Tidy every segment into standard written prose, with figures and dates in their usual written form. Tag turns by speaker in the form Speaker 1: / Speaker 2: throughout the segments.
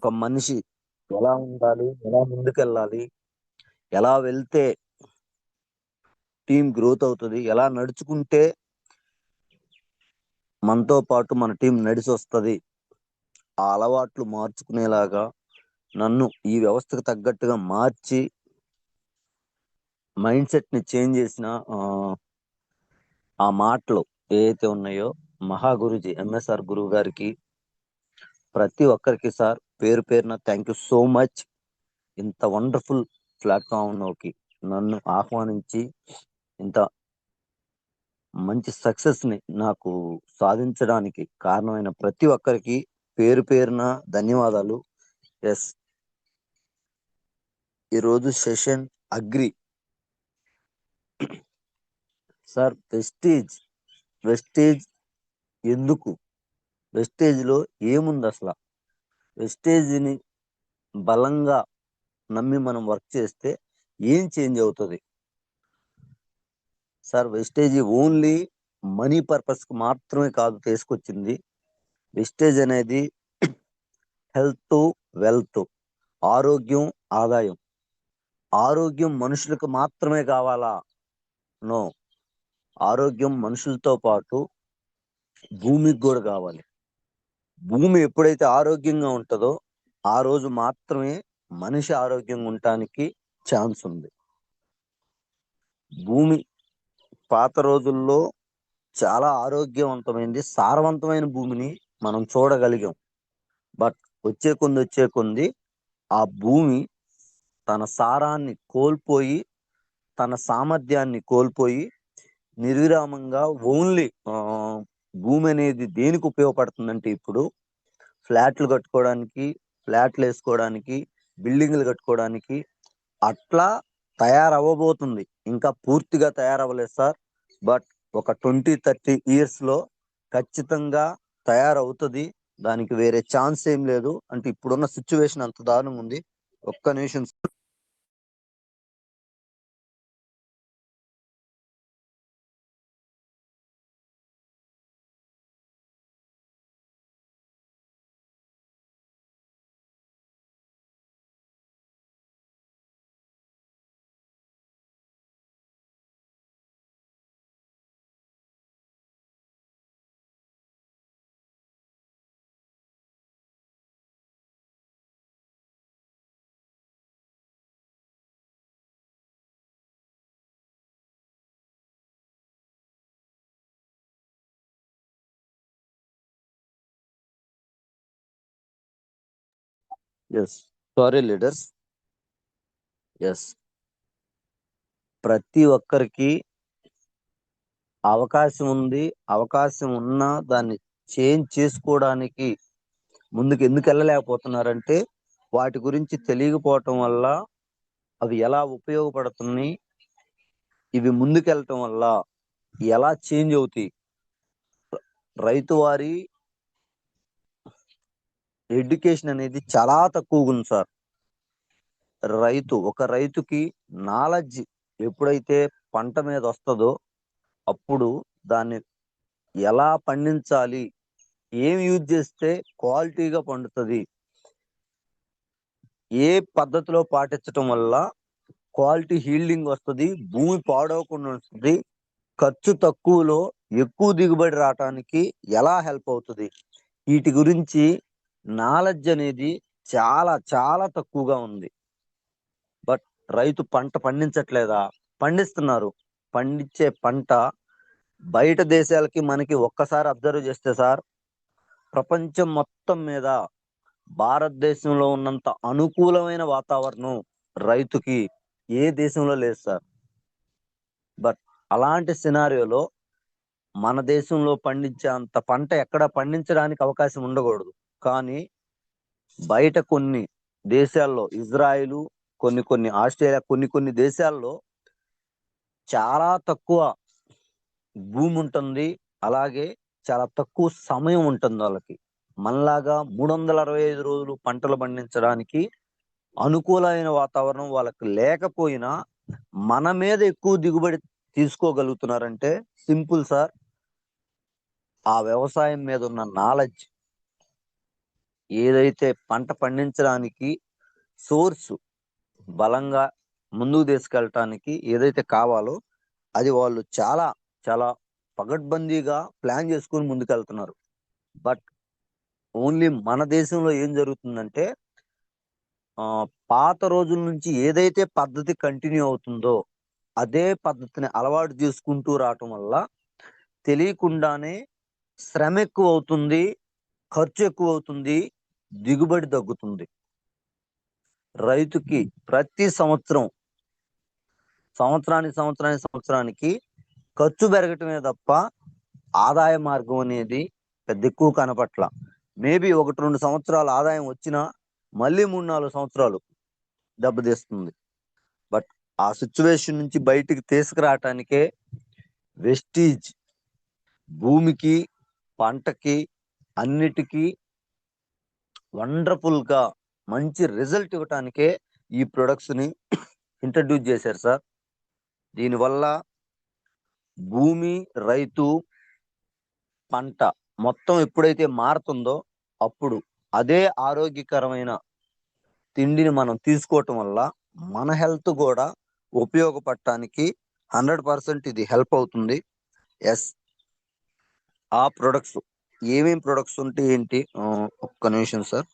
Speaker 1: ఒక మనిషి ఎలా ఉండాలి, ఎలా ముందుకెళ్ళాలి, ఎలా వెళ్తే టీం గ్రోత్ అవుతుంది, ఎలా నడుచుకుంటే మనతో పాటు మన టీం నడిచి వస్తుంది, ఆ అలవాట్లు మార్చుకునేలాగా నన్ను ఈ వ్యవస్థకు తగ్గట్టుగా మార్చి మైండ్ సెట్ ని చేంజ్ చేసిన ఆ మాటలు ఏవైతే ఉన్నాయో మహాగురుజీ ఎంఎస్ఆర్ గురువు గారికి ప్రతి ఒక్కరికి సార్ పేరు పేరున థ్యాంక్ యూ సో మచ్. ఇంత వండర్ఫుల్ ప్లాట్ఫామ్లోకి నన్ను ఆహ్వానించి ఇంత మంచి సక్సెస్ ని నాకు సాధించడానికి కారణమైన ప్రతి ఒక్కరికి పేరు పేరున ధన్యవాదాలు. ఎస్, ఈరోజు session agri sir. Wastage wastage ఎందుకు, వెస్టేజ్ లో ఏముంది అసలు? వెస్టేజ్ని బలంగా నమ్మి మనం వర్క్ చేస్తే ఏం చేంజ్ అవుతుంది sir? Wastage only money purpose కి మాత్రమే కాదు తీసుకొచ్చింది. వెస్టేజ్ అనేది హెల్త్, వెల్త్, ఆరోగ్యం, ఆదాయం. ఆరోగ్యం మనుషులకు మాత్రమే కావాలా? నో, ఆరోగ్యం మనుషులతో పాటు భూమికి కూడా కావాలి. భూమి ఎప్పుడైతే ఆరోగ్యంగా ఉంటుందో ఆ రోజు మాత్రమే మనిషి ఆరోగ్యంగా ఉండటానికి ఛాన్స్ ఉంది. భూమి పాత రోజుల్లో చాలా ఆరోగ్యవంతమైంది, సారవంతమైన భూమిని మనం చూడగలిగాం. బట్ వచ్చే కొంది ఆ భూమి తన సారాన్ని కోల్పోయి, తన సామర్థ్యాన్ని కోల్పోయి నిర్విరామంగా ఓన్లీ భూమి అనేది దేనికి ఉపయోగపడుతుందంటే ఇప్పుడు ఫ్లాట్లు కట్టుకోవడానికి, ఫ్లాట్లు వేసుకోవడానికి, బిల్డింగ్లు కట్టుకోవడానికి అట్లా తయారవ్వబోతుంది. ఇంకా పూర్తిగా తయారవ్వలేదు సార్. బట్ ఒక 20-30 ఇయర్స్ లో ఖచ్చితంగా తయారవుతుంది. దానికి వేరే ఛాన్స్ ఏం లేదు. అంటే ఇప్పుడున్న సిచ్యువేషన్ అంత దారుణంగా ఉంది. ఒక్క నిమిషం. Yes, sorry leaders. ఎస్, ప్రతి ఒక్కరికి అవకాశం ఉంది. అవకాశం ఉన్నా దాన్ని చేంజ్ చేసుకోవడానికి ముందుకు ఎందుకు వెళ్ళలేకపోతున్నారంటే వాటి గురించి తెలియకపోవటం వల్ల, అవి ఎలా ఉపయోగపడుతున్నాయి, ఇవి ముందుకెళ్ళటం వల్ల ఎలా చేంజ్ అవుతాయి. రైతు వారి ఎడ్యుకేషన్ అనేది చాలా తక్కువగా ఉంది సార్. ఒక రైతుకి నాలెడ్జ్ ఎప్పుడైతే పంట మీద వస్తుందో అప్పుడు దాన్ని ఎలా పండించాలి, ఏం యూజ్ చేస్తే క్వాలిటీగా పండుతుంది, ఏ పద్ధతిలో పాటించటం వల్ల క్వాలిటీ హీల్డింగ్ వస్తుంది, భూమి పాడవకుండా ఉంటుంది, ఖర్చు తక్కువలో ఎక్కువ దిగుబడి రావటానికి ఎలా హెల్ప్ అవుతుంది, వీటి గురించి నాలెడ్జ్ అనేది చాలా చాలా తక్కువగా ఉంది. బట్ రైతు పంట పండించట్లేదా? పండిస్తున్నారు. పండించే పంట బయట దేశాలకి మనకి ఒక్కసారి అబ్జర్వ్ చేస్తే సార్, ప్రపంచం మొత్తం మీద భారతదేశంలో ఉన్నంత అనుకూలమైన వాతావరణం రైతుకి ఏ దేశంలో లేదు సార్. బట్ అలాంటి సినారియోలో మన దేశంలో పండించే అంత పంట ఎక్కడ పండించడానికి అవకాశం ఉండకూడదు. కానీ బయట కొన్ని దేశాల్లో, ఇజ్రాయిల్, కొన్ని ఆస్ట్రేలియా, కొన్ని దేశాల్లో చాలా తక్కువ భూమి ఉంటుంది, అలాగే చాలా తక్కువ సమయం ఉంటుంది వాళ్ళకి. మనలాగా 365 రోజులు పంటలు పండించడానికి అనుకూలమైన వాతావరణం వాళ్ళకి లేకపోయినా మన మీద ఎక్కువ దిగుబడి తీసుకోగలుగుతున్నారంటే సింపుల్ సార్, ఆ వ్యవసాయం మీద ఉన్న నాలెడ్జ్. ఏదైతే పంట పండించడానికి సోర్స్ బలంగా ముందుకు తీసుకెళ్ళటానికి ఏదైతే కావాలో అది వాళ్ళు చాలా చాలా పగడ్బందీగా ప్లాన్ చేసుకుని ముందుకెళ్తున్నారు. బట్ ఓన్లీ మన దేశంలో ఏం జరుగుతుందంటే పాత రోజుల నుంచి ఏదైతే పద్ధతి కంటిన్యూ అవుతుందో అదే పద్ధతిని అలవాటు చేసుకుంటూ రావటం వల్ల తెలియకుండానే శ్రమ ఎక్కువ అవుతుంది, ఖర్చు ఎక్కువ అవుతుంది, దిగుబడి తగ్గుతుంది. రైతుకి ప్రతి సంవత్సరానికి ఖర్చు పెరగటమే తప్ప ఆదాయ మార్గం అనేది పెద్ద ఎక్కువ కనపట్ల. మేబీ 1-2 సంవత్సరాలు ఆదాయం వచ్చినా మళ్ళీ 3-4 సంవత్సరాలు దెబ్బతీస్తుంది. బట్ ఆ సిచ్యువేషన్ నుంచి బయటికి తీసుకురావటానికే వెస్టీజ్ భూమికి, పంటకి, అన్నిటికీ వండర్ఫుల్ గా మంచి రిజల్ట్ ఇవ్వటానికే ఈ ప్రొడక్ట్స్ ని ఇంట్రడ్యూస్ చేశారు సార్. దీనివల్ల భూమి, రైతు, పంట మొత్తం ఎప్పుడైతే మారుతుందో అప్పుడు అదే ఆరోగ్యకరమైన తిండిని మనం తీసుకోవటం వల్ల మన హెల్త్ కూడా ఉపయోగపడటానికి 100% ఇది హెల్ప్ అవుతుంది. ఎస్, ఆ ప్రొడక్ట్స్ ఏమేం ప్రొడక్ట్స్ ఉంటే ఏంటి, ఒక్క నిమిషం సార్.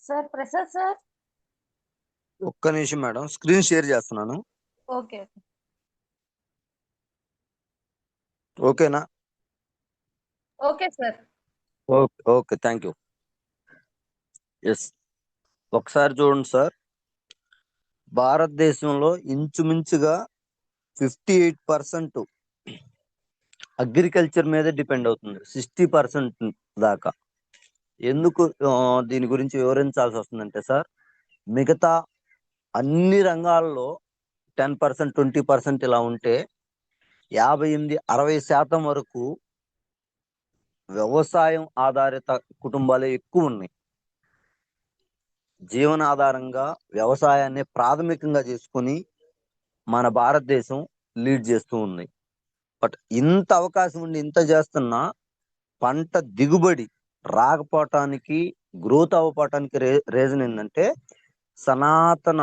Speaker 2: సార్ ప్రసాద్ సార్,
Speaker 1: ఒక్క నిమిషం మేడం, స్క్రీన్ షేర్ చేస్తున్నాను.
Speaker 2: ఓకే
Speaker 1: ఓకేనా?
Speaker 2: Okay sir.
Speaker 1: Okay okay, thank you. Yes, ఒకసారి చూడండి సార్. భారతదేశంలో ఇంచుమించుగా 58% అగ్రికల్చర్ మీదే డిపెండ్ అవుతుంది, 60% దాకా. ఎందుకు దీని గురించి వివరించాల్సి వస్తుందంటే సార్, మిగతా అన్ని రంగాల్లో 10%, 20% ఇలా ఉంటే 58-60% వరకు వ్యవసాయం ఆధారిత కుటుంబాలే ఎక్కువ ఉన్నాయి. జీవనాధారంగా వ్యవసాయాన్ని ప్రాథమికంగా చేసుకుని మన భారతదేశం లీడ్ చేస్తూ ఉంది. బట్ ఇంత అవకాశం ఉండి ఇంత చేస్తున్నా పంట దిగుబడి రాకపోవటానికి, గ్రోత్ అవ్వటానికి రీజన్ ఏంటంటే సనాతన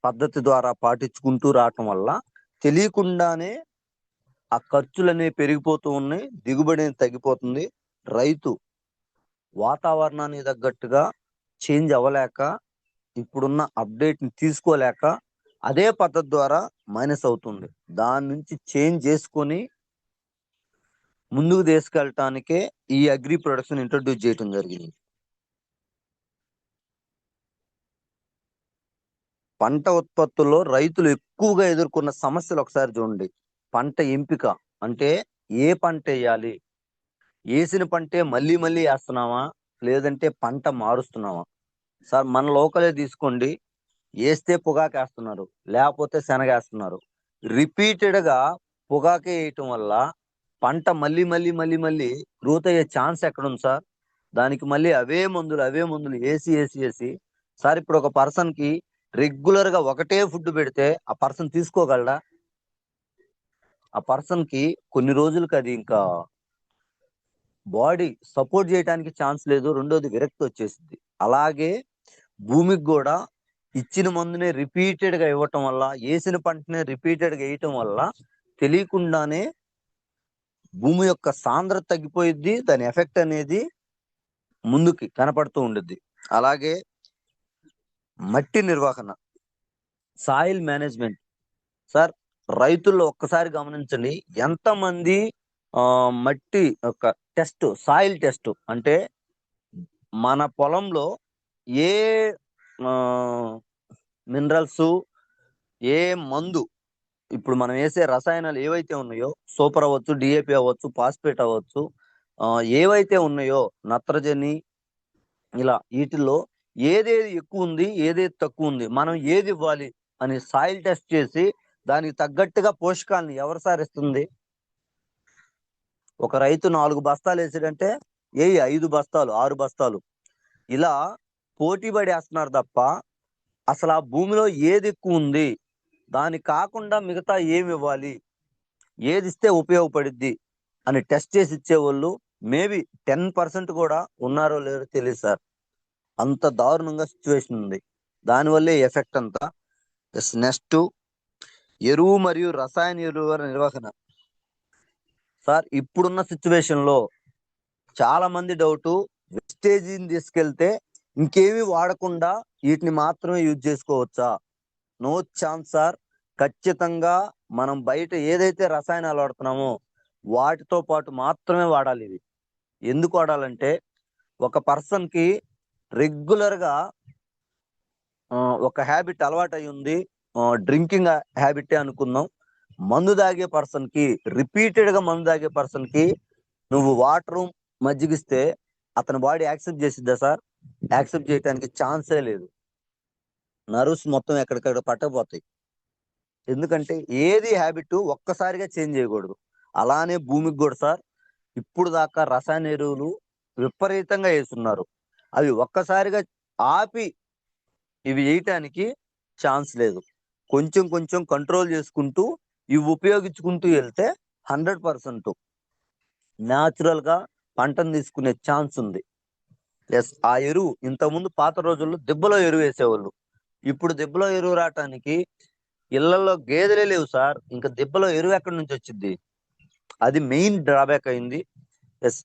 Speaker 1: పద్ధతి ద్వారా పాటించుకుంటూ రావటం వల్ల తెలియకుండానే ఆ ఖర్చులు అనేవి పెరిగిపోతూ ఉన్నాయి, దిగుబడి అనేది తగ్గిపోతుంది. రైతు వాతావరణానికి తగ్గట్టుగా చేంజ్ అవ్వలేక, ఇప్పుడున్న అప్డేట్ ని తీసుకోలేక అదే పద్ధతి ద్వారా మైనస్ అవుతుంది. దాని నుంచి చేంజ్ చేసుకొని ముందుకు తీసుకెళ్ళటానికే ఈ అగ్రి ప్రొడక్ట్స్ ఇంట్రొడ్యూస్ చేయడం జరిగింది. పంట ఉత్పత్తుల్లో రైతులు ఎక్కువగా ఎదుర్కొన్న సమస్యలు ఒకసారి చూడండి. పంట ఎంపిక, అంటే ఏ పంట వేయాలి, వేసిన పంటే మళ్ళీ మళ్ళీ వేస్తున్నావా లేదంటే పంట మారుస్తున్నావా? సార్ మన లోకలే తీసుకోండి, వేస్తే పొగాకు వేస్తున్నారు, లేకపోతే శనగ వేస్తున్నారు. రిపీటెడ్ గా పొగాకే వేయటం వల్ల పంట మళ్ళీ మళ్ళీ మళ్ళీ మళ్ళీ గ్రోత్ అయ్యే ఛాన్స్ ఎక్కడుంది సార్? దానికి మళ్ళీ అవే మందులు వేసి సార్, ఇప్పుడు ఒక పర్సన్ కి రెగ్యులర్ గా ఒకటే ఫుడ్ పెడితే ఆ పర్సన్ తీసుకోగలడా? ఆ పర్సన్ కి కొన్ని రోజులకి అది ఇంకా బాడీ సపోర్ట్ చేయడానికి ఛాన్స్ లేదు. రెండోది విరక్తి వచ్చేసింది. అలాగే భూమికి కూడా ఇచ్చిన మందునే రిపీటెడ్ గా ఇవ్వటం వల్ల, వేసిన పంటనే రిపీటెడ్ గా వేయటం వల్ల తెలియకుండానే భూమి యొక్క సాంద్రత తగ్గిపోయిద్ది. దాని ఎఫెక్ట్ అనేది ముందుకి కనపడుతూ ఉండిద్ది. అలాగే మట్టి నిర్వహణ, సాయిల్ మేనేజ్మెంట్. సార్, రైతుల్లో ఒక్కసారి గమనించండి, ఎంతమంది మట్టి యొక్క టెస్ట్, సాయిల్ టెస్ట్ అంటే మన పొలంలో ఏ మినరల్స్, ఏ మందు, ఇప్పుడు మనం వేసే రసాయనాలు ఏవైతే ఉన్నాయో, సూపర్ అవ్వచ్చు, డిఏపి అవ్వచ్చు, ఫాస్ఫేట్ అవ్వచ్చు, ఏవైతే ఉన్నాయో నత్రజని, ఇలా వీటిల్లో ఏదేది ఎక్కువ ఉంది, ఏదేది తక్కువ ఉంది, మనం ఏది ఇవ్వాలి అని సాయిల్ టెస్ట్ చేసి దానికి తగ్గట్టుగా పోషకాలను ఎవరు సార్ ఇస్తుంది? ఒక రైతు 4 బస్తాలు వేసాడంటే 5 బస్తాలు, 6 బస్తాలు ఇలా పోటీ పడి వేస్తున్నారు తప్ప అసలు ఆ భూమిలో ఏది ఎక్కువ ఉంది, దాని కాకుండా మిగతా ఏమి ఇవ్వాలి, ఏది ఇస్తే ఉపయోగపడిద్ది అని టెస్ట్ చేసి ఇచ్చేవాళ్ళు మేబీ 10% కూడా ఉన్నారో లేదో తెలియదు సార్. అంత దారుణంగా సిచ్యువేషన్ ఉంది. దానివల్లే ఎఫెక్ట్ అంతా. నెక్స్ట్, ఎరువు మరియు రసాయన ఎరువుల నిర్వహణ. సార్, ఇప్పుడున్న సిచ్యువేషన్ లో చాలా మంది డౌట్, వెస్టేజీని తీసుకెళ్తే ఇంకేమీ వాడకుండా వీటిని మాత్రమే యూజ్ చేసుకోవచ్చా? No chance sir. ఖచ్చితంగా మనం బయట ఏదైతే రసాయనాలు వాడుతున్నామో వాటితో పాటు మాత్రమే వాడాలి. ఇవి ఎందుకు వాడాలంటే, ఒక పర్సన్ కి రెగ్యులర్ గా ఒక హ్యాబిట్ అలవాటు అయి ఉంది, డ్రింకింగ్ హ్యాబిటే అనుకుందాం. మందు తాగే పర్సన్ కి, రిపీటెడ్ గా మందు తాగే పర్సన్ కి నువ్వు వాటర్ మజ్జిగిస్తే అతని బాడీ యాక్సెప్ట్ చేసిద్దా సార్? యాక్సెప్ట్ చేయడానికి ఛాన్సే లేదు. నర్వ్స్ మొత్తం ఎక్కడికక్కడ పట్టకపోతాయి. ఎందుకంటే ఏది హ్యాబిట్ ఒక్కసారిగా చేంజ్ చేయకూడదు. అలానే భూమికి కూడా సార్, ఇప్పుడు దాకా రసాయన ఎరువులు విపరీతంగా వేస్తున్నారు. అవి ఒక్కసారిగా ఆపి ఇవి వేయటానికి ఛాన్స్ లేదు. కొంచెం కొంచెం కంట్రోల్ చేసుకుంటూ ఇవి ఉపయోగించుకుంటూ వెళ్తే 100% న్యాచురల్ గా పంటను తీసుకునే ఛాన్స్ ఉంది. ఎస్, ఆ ఎరువు ఇంతకుముందు పాత రోజుల్లో దెబ్బలో ఎరువు వేసేవాళ్ళు. ఇప్పుడు దెబ్బలో ఎరువు రావటానికి ఇళ్లలో గేదెలే లేవు సార్. ఇంకా దెబ్బలో ఎరువు ఎక్కడి నుంచి వచ్చింది? అది మెయిన్ డ్రాబ్యాక్ అయింది. ఎస్,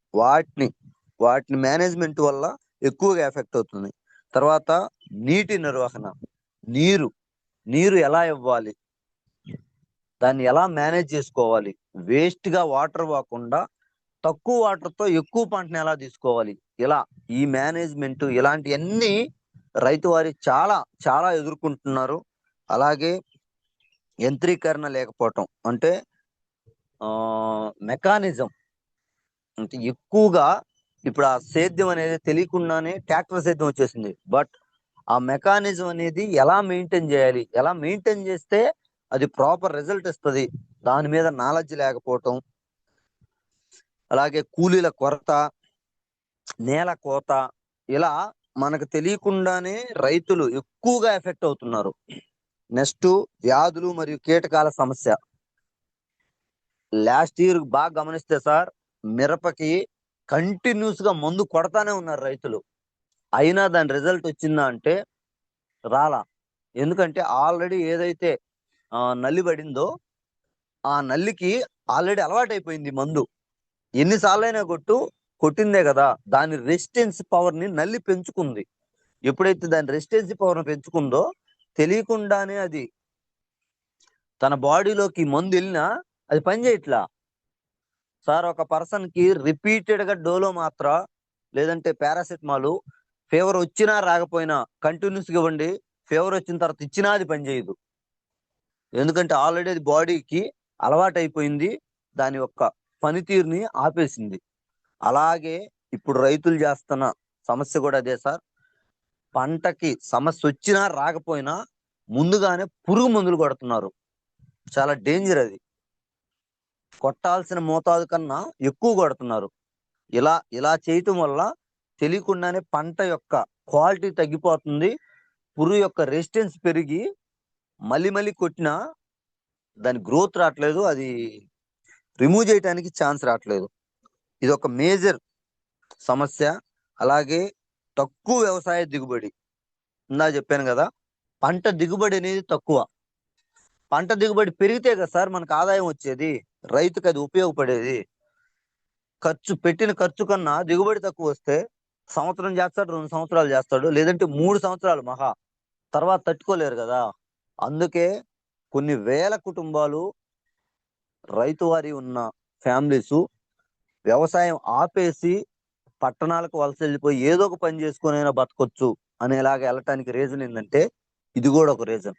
Speaker 1: వాటిని మేనేజ్మెంట్ వల్ల ఎక్కువగా ఎఫెక్ట్ అవుతుంది. తర్వాత నీటి నిర్వహణ. నీరు ఎలా ఇవ్వాలి, దాన్ని ఎలా మేనేజ్ చేసుకోవాలి, వేస్ట్ గా వాటర్ పోకుండా తక్కువ వాటర్ తో ఎక్కువ పంటని ఎలా తీసుకోవాలి, ఇలా ఈ మేనేజ్మెంట్ ఇలాంటివన్నీ రైతు వారి చాలా చాలా ఎదుర్కొంటున్నారు. అలాగే యంత్రీకరణ లేకపోవటం, అంటే మెకానిజం, అంటే ఎక్కువగా ఇప్పుడు ఆ సేద్యం అనేది తెలియకుండానే ట్రాక్టర్ సేద్యం వచ్చేసింది. బట్ ఆ మెకానిజం అనేది ఎలా మెయింటైన్ చేయాలి, ఎలా మెయింటైన్ చేస్తే అది ప్రాపర్ రిజల్ట్ ఇస్తుంది, దాని మీద నాలెడ్జ్ లేకపోవటం. అలాగే కూలీల కొరత, నేల కోత, ఇలా మనకు తెలియకుండానే రైతులు ఎక్కువగా ఎఫెక్ట్ అవుతున్నారు. నెక్స్ట్, వ్యాధులు మరియు కీటకాల సమస్య. లాస్ట్ ఇయర్ బాగా గమనిస్తే సార్, మిరపకి కంటిన్యూస్ గా మందు కొడతానే ఉన్నారు రైతులు. అయినా దాని రిజల్ట్ వచ్చిందా అంటే రాలా. ఎందుకంటే ఆల్రెడీ ఏదైతే నల్లి పడిందో ఆ నల్లికి ఆల్రెడీ అలవాటైపోయింది మందు. ఎన్నిసార్లైనా కొట్టిందే కదా. దాని రెసిస్టెన్స్ పవర్ ని నల్లి పెంచుకుంది. ఎప్పుడైతే దాని రెసిస్టెన్స్ పవర్ ని పెంచుకుందో తెలియకుండానే అది తన బాడీలోకి మందు వెళ్ళినా అది పనిచేయట్లా సార్. ఒక పర్సన్ కి రిపీటెడ్ గా డోలో మాత్ర లేదంటే పారాసెటమాల్ ఫీవర్ వచ్చినా రాకపోయినా కంటిన్యూస్ గా ఇవ్వండి, ఫీవర్ వచ్చిన తర్వాత ఇచ్చినా అది పనిచేయదు. ఎందుకంటే ఆల్రెడీ అది బాడీకి అలవాటు అయిపోయింది, దాని యొక్క పనితీరుని ఆపేసింది. అలాగే ఇప్పుడు రైతులు చేస్తున్న సమస్య కూడా అదే సార్. పంటకి సమస్య వచ్చినా రాకపోయినా ముందుగానే పురుగు మందులు కొడుతున్నారు. చాలా డేంజర్ అది. కొట్టాల్సిన మోతాదు కన్నా ఎక్కువ కొడుతున్నారు. ఇలా ఇలా చేయటం వల్ల తెలియకుండానే పంట యొక్క క్వాలిటీ తగ్గిపోతుంది. పురుగు యొక్క రెసిస్టెన్స్ పెరిగి మళ్ళీ మళ్ళీ కొట్టినా దాని గ్రోత్ రావట్లేదు, అది రిమూవ్ చేయడానికి ఛాన్స్ రావట్లేదు. ఇది ఒక మేజర్ సమస్య. అలాగే తక్కువ వ్యవసాయ దిగుబడి. ఇందా చెప్పాను కదా, పంట దిగుబడి అనేది తక్కువ. పంట దిగుబడి పెరిగితే కదా సార్ మనకు ఆదాయం వచ్చేది, రైతుకు అది ఉపయోగపడేది. పెట్టిన ఖర్చు కన్నా దిగుబడి తక్కువ వస్తే సంవత్సరం చేస్తాడు, 2 సంవత్సరాలు చేస్తాడు, లేదంటే 3 సంవత్సరాలు మహా, తర్వాత తట్టుకోలేరు కదా. అందుకే కొన్ని వేల కుటుంబాలు, రైతు వారి ఉన్న ఫ్యామిలీస్ వ్యవసాయం ఆపేసి పట్టణాలకు వలస వెళ్ళిపోయి ఏదో ఒక పని చేసుకుని అయినా బతకొచ్చు అనేలాగా వెళ్ళటానికి రీజన్ ఏంటంటే ఇది కూడా ఒక రీజన్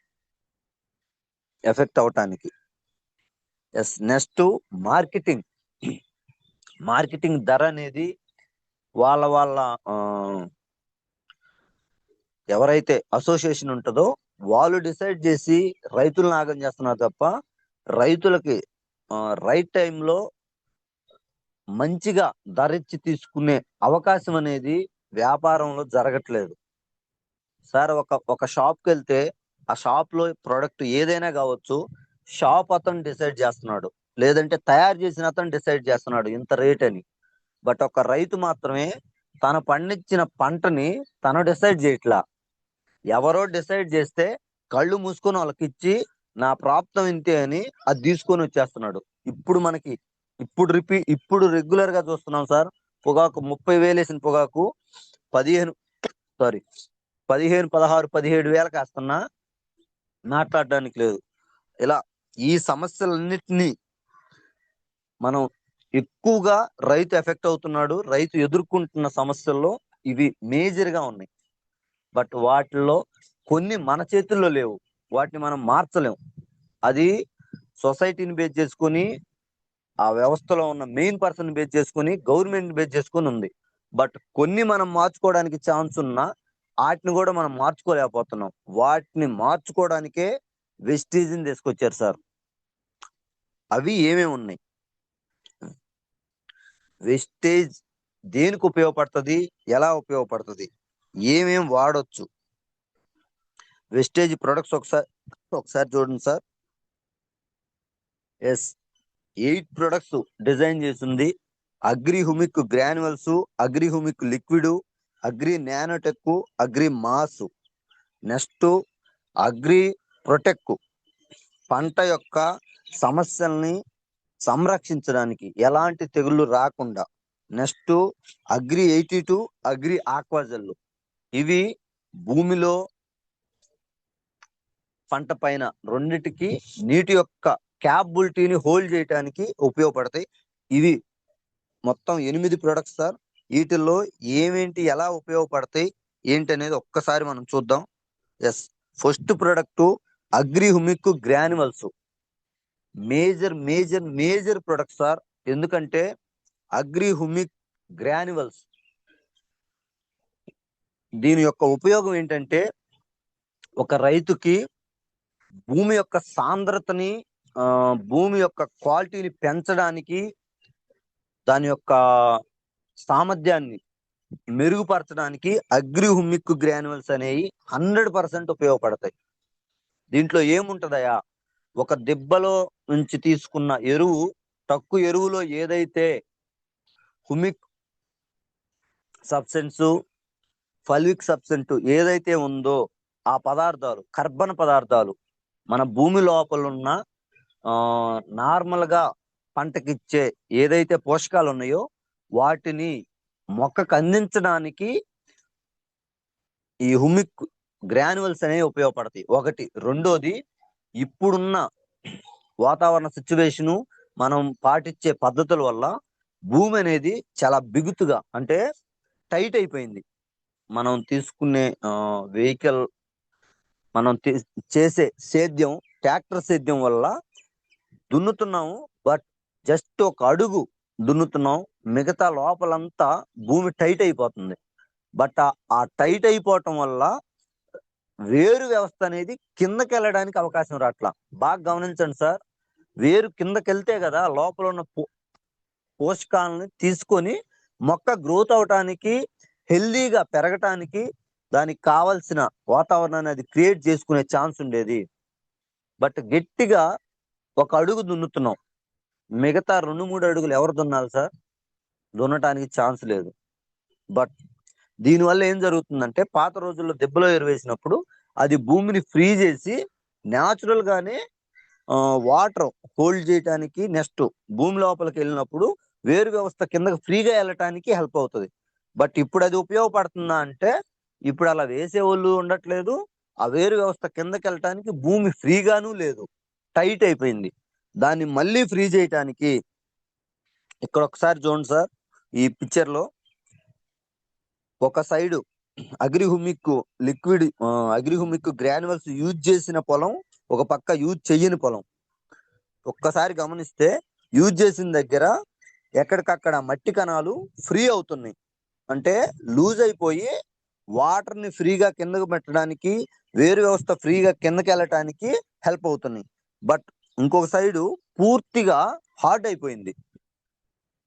Speaker 1: ఎఫెక్ట్ అవటానికి. Yes, next marketing. మార్కెటింగ్ ధర అనేది వాళ్ళ ఎవరైతే అసోసియేషన్ ఉంటుందో వాళ్ళు డిసైడ్ చేసి రైతులను ఆగం చేస్తున్నారు తప్ప రైతులకి రైట్ టైంలో మంచిగా ధర ఇచ్చి తీసుకునే అవకాశం అనేది వ్యాపారంలో జరగట్లేదు సార్. ఒక షాప్కి వెళ్తే ఆ షాప్ లో ప్రోడక్ట్ ఏదైనా కావచ్చు, షాప్ అతను డిసైడ్ చేస్తున్నాడు, లేదంటే తయారు చేసిన అతను డిసైడ్ చేస్తున్నాడు ఇంత రేట్ అని. బట్ ఒక రైతు మాత్రమే తను పండించిన పంటని తను డిసైడ్ చేయట్లా, ఎవరో డిసైడ్ చేస్తే కళ్ళు మూసుకొని వాళ్ళకి ఇచ్చి నా ప్రాప్తం ఇంతే అని అది తీసుకొని వచ్చేస్తున్నాడు. ఇప్పుడు రెగ్యులర్ గా చూస్తున్నాం సార్. పొగాకు 30,000 వేసిన పొగాకు 15 16, 16, 17 వేలు కాస్తున్నా మాట్లాడడానికి లేదు. ఇలా ఈ సమస్యలన్నిటినీ మనం ఎక్కువగా రైతు ఎఫెక్ట్ అవుతున్నాడు. రైతు ఎదుర్కొంటున్న సమస్యల్లో ఇవి మేజర్ గా ఉన్నాయి. బట్ వాటిల్లో కొన్ని మన చేతుల్లో లేవు, వాటిని మనం మార్చలేం. అది సొసైటీని బేస్ చేసుకొని, ఆ వ్యవస్థలో ఉన్న మెయిన్ పర్సన్ బేస్ చేసుకొని, గవర్నమెంట్ బేస్ చేసుకొని ఉంది. బట్ కొన్ని మనం మార్చుకోవడానికి ఛాన్స్ ఉన్నా వాటిని కూడా మనం మార్చుకోలేకపోతున్నాం. వాటిని మార్చుకోవడానికే వెస్టీజ్ని తీసుకొచ్చారు సార్. అవి ఏమేమి ఉన్నాయి? వెస్టేజ్ దేనికి ఉపయోగపడుతుంది, ఎలా ఉపయోగపడుతుంది, ఏమేం వాడొచ్చు? వెస్టేజ్ ప్రొడక్ట్స్ ఒకసారి చూడండి సార్. ఎస్, 8 ప్రొడక్ట్స్ డిజైన్ చేసింది. Agri humic granules, agri humic liquid, agri nanotech, agri mass. Next agri protech, పంట యొక్క సమస్యల్ని సంరక్షించడానికి, ఎలాంటి తెగుళ్ళు రాకుండా. Next agri 82, agri aquagel. ఇవి భూమిలో పంట పైన రెండిటికి నీటి యొక్క క్యాపబిలిటీని హోల్డ్ చేయడానికి ఉపయోగపడతాయి. ఇవి మొత్తం 8 ప్రొడక్ట్స్ సార్. వీటిల్లో ఏమేంటి, ఎలా ఉపయోగపడతాయి ఏంటి అనేది ఒక్కసారి మనం చూద్దాం. Yes, first product agri humic granules. Major major major product sir. ఎందుకంటే అగ్రి హ్యూమిక్ గ్రాన్యువల్స్ దీని యొక్క ఉపయోగం ఏంటంటే ఒక రైతుకి భూమి యొక్క సాంద్రతని, భూమి యొక్క క్వాలిటీని పెంచడానికి, దాని యొక్క సామర్థ్యాన్ని మెరుగుపరచడానికి అగ్రి హ్యూమిక్ గ్రాన్యువల్స్ అనేవి 100% ఉపయోగపడతాయి. దీంట్లో ఏముంటదయా, ఒక దిబ్బలో నుంచి తీసుకున్న ఎరువు, తక్కువ ఎరువులో ఏదైతే హ్యూమిక్ సబ్స్టెన్స్, ఫల్విక్ సబ్స్టెంట్ ఏదైతే ఉందో ఆ పదార్థాలు, కర్బన పదార్థాలు మన భూమి లోపల ఉన్న నార్మల్ గా పంటకిచ్చే ఏదైతే పోషకాలు ఉన్నాయో వాటిని మొక్కకు అందించడానికి ఈ హ్యూమిక్ గ్రాన్యువల్స్ అనేవి ఉపయోగపడతాయి. ఒకటి. రెండోది, ఇప్పుడున్న వాతావరణ సిచ్యువేషను, మనం పాటించే పద్ధతుల వల్ల భూమి అనేది చాలా బిగుతుగా, అంటే టైట్ అయిపోయింది. మనం తీసుకునే వెహికల్, మనం చేసే సేద్యం, ట్రాక్టర్ సేద్యం వల్ల దున్నుతున్నాము, బట్ జస్ట్ ఒక అడుగు దున్నుతున్నాం, మిగతా లోపలంతా భూమి టైట్ అయిపోతుంది. బట్ ఆ టైట్ అయిపోవటం వల్ల వేరు వ్యవస్థ అనేది కిందకి వెళ్ళడానికి అవకాశం రావట్లా. బాగా గమనించండి సార్. వేరు కిందకి వెళ్తే కదా లోపల ఉన్న పోషకాలను తీసుకొని మొక్క గ్రోత్ అవటానికి, హెల్దీగా పెరగటానికి, దానికి కావలసిన వాతావరణాన్ని అది క్రియేట్ చేసుకునే ఛాన్స్ ఉండేది. బట్ గట్టిగా ఒక అడుగు దున్నుతున్నాం, మిగతా 2-3 అడుగులు ఎవరు దున్నాలి సార్? దున్నటానికి ఛాన్స్ లేదు. బట్ దీనివల్ల ఏం జరుగుతుందంటే, పాత రోజుల్లో దెబ్బలో ఎరువేసినప్పుడు అది భూమిని ఫ్రీ చేసి న్యాచురల్ గానే వాటర్ హోల్డ్ చేయడానికి, నెక్స్ట్ భూమి లోపలికి వెళ్ళినప్పుడు వేరు వ్యవస్థ కిందకి ఫ్రీగా వెళ్ళటానికి హెల్ప్ అవుతుంది. బట్ ఇప్పుడు అది ఉపయోగపడుతుందా అంటే, ఇప్పుడు అలా వేసేవాళ్ళు ఉండట్లేదు. ఆ వేరు వ్యవస్థ కిందకి వెళ్ళటానికి భూమి ఫ్రీగాను లేదు, టైట్ అయిపోయింది. దాన్ని మళ్ళీ ఫ్రీ చేయటానికి ఇక్కడ ఒకసారి చూడండి సార్, ఈ పిక్చర్ లో ఒక సైడు అగ్రిహుమిక్ లిక్విడ్, అగ్రిహుమిక్ గ్రాన్యువల్స్ యూజ్ చేసిన పొలం, ఒక పక్క యూజ్ చెయ్యని పొలం. ఒక్కసారి గమనిస్తే యూజ్ చేసిన దగ్గర ఎక్కడికక్కడ మట్టి కణాలు ఫ్రీ అవుతున్నాయి, అంటే లూజ్ అయిపోయి వాటర్ ని ఫ్రీగా కిందకు పెట్టడానికి, వేరు వ్యవస్థ ఫ్రీగా కిందకి వెళ్ళటానికి హెల్ప్ అవుతున్నాయి. బట్ ఇంకొక సైడు పూర్తిగా హార్డ్ అయిపోయింది.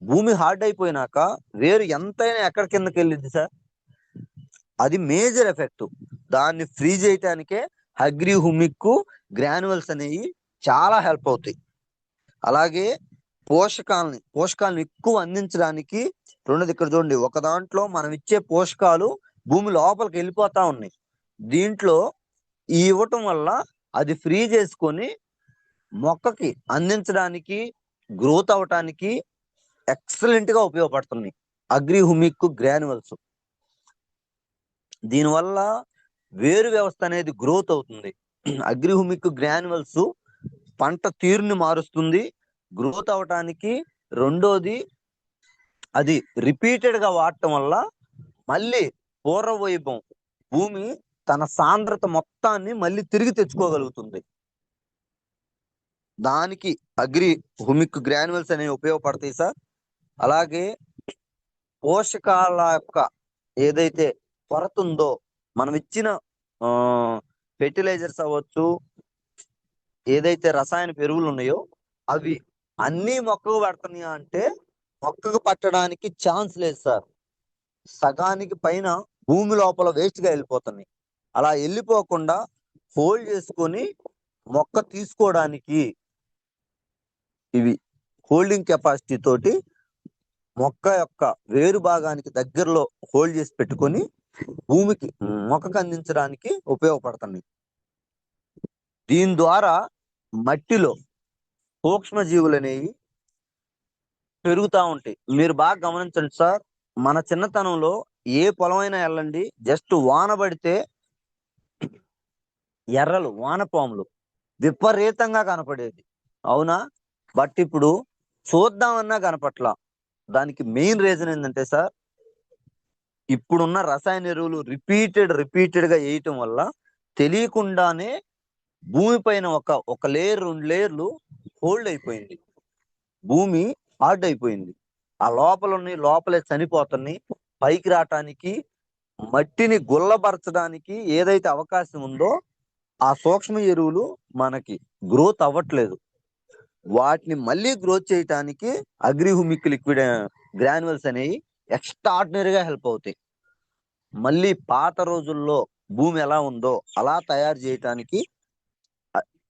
Speaker 1: భూమి హార్డ్ అయిపోయినాక వేరు ఎంతైనా ఎక్కడ కిందకి వెళ్ళింది సార్? అది మేజర్ ఎఫెక్ట్. దాన్ని ఫ్రీ చేయటానికే అగ్రిహుమిక్ గ్రాన్యువల్స్ అనేవి చాలా హెల్ప్ అవుతాయి. అలాగే పోషకాలను ఎక్కువ అందించడానికి రెండోది ఇక్కడ చూడండి, ఒక దాంట్లో మనం ఇచ్చే పోషకాలు భూమి లోపలికి వెళ్ళిపోతా ఉన్నాయి. దీంట్లో ఈ ఇవ్వటం వల్ల అది ఫ్రీ చేసుకొని మొక్కకి అందించడానికి, గ్రోత్ అవటానికి ఎక్సలెంట్ గా ఉపయోగపడుతున్నాయి అగ్రిహుమిక్ గ్రాన్యువల్స్. దీనివల్ల వేరు వ్యవస్థ అనేది గ్రోత్ అవుతుంది. అగ్రిహుమిక్ గ్రాన్యువల్స్ పంట తీరుని మారుస్తుంది, గ్రోత్ అవటానికి. రెండోది, అది రిపీటెడ్ గా వాడటం వల్ల మళ్ళీ పూర్వ వైభవం, భూమి తన సాంద్రత మొత్తాన్ని మళ్ళీ తిరిగి తెచ్చుకోగలుగుతుంది. దానికి అగ్రిహుమిక్ గ్రాన్యువల్స్ అనేవి ఉపయోగపడతాయి సార్. అలాగే పోషకాల యొక్క ఏదైతే కొరత ఉందో, మనం ఇచ్చిన ఫెర్టిలైజర్స్ అవ్వచ్చు, ఏదైతే రసాయన ఎరువులు ఉన్నాయో అవి అన్ని మొక్కకు పడుతున్నాయా అంటే మొక్కకు పట్టడానికి ఛాన్స్ లేదు సార్. సగానికి పైన భూమి లోపల వేస్ట్ గా వెళ్ళిపోతున్నాయి. అలా వెళ్ళిపోకుండా హోల్డ్ చేసుకొని మొక్క తీసుకోవడానికి, ఇవి హోల్డింగ్ కెపాసిటీ తోటి మొక్క యొక్క వేరు భాగానికి దగ్గరలో హోల్డ్ చేసి పెట్టుకొని భూమికి మొక్కకు అందించడానికి ఉపయోగపడుతుంది. దీని ద్వారా మట్టిలో సూక్ష్మజీవులు అనేవి పెరుగుతూ ఉంటాయి. మీరు బాగా గమనించండి సార్, మన చిన్నతనంలో ఏ పొలమైనా వెళ్ళండి, జస్ట్ వాన పడితే ఎర్రలు, వానపాములు విపరీతంగా కనపడేది, అవునా? బట్ ఇప్పుడు చూద్దామన్నా కనపట్లా. దానికి మెయిన్ రీజన్ ఏంటంటే సార్, ఇప్పుడున్న రసాయన ఎరువులు రిపీటెడ్ గా వేయటం వల్ల తెలియకుండానే భూమి పైన ఒక లేయర్ 2 లేయర్లు హోల్డ్ అయిపోయింది. భూమి హార్డ్ అయిపోయింది. ఆ లోపలే చనిపోతున్నాయి. పైకి రావటానికి, మట్టిని గుల్లబరచడానికి ఏదైతే అవకాశం ఉందో ఆ సూక్ష్మ ఎరువులు మనకి గ్రోత్ అవ్వట్లేదు. వాటిని మళ్ళీ గ్రోత్ చేయటానికి అగ్రిహుమిక్ లిక్విడ్ గ్రాన్యువల్స్ అనేవి ఎక్స్ట్రాడినరీగా హెల్ప్ అవుతాయి. మళ్ళీ పాత రోజుల్లో భూమి ఎలా ఉందో అలా తయారు చేయటానికి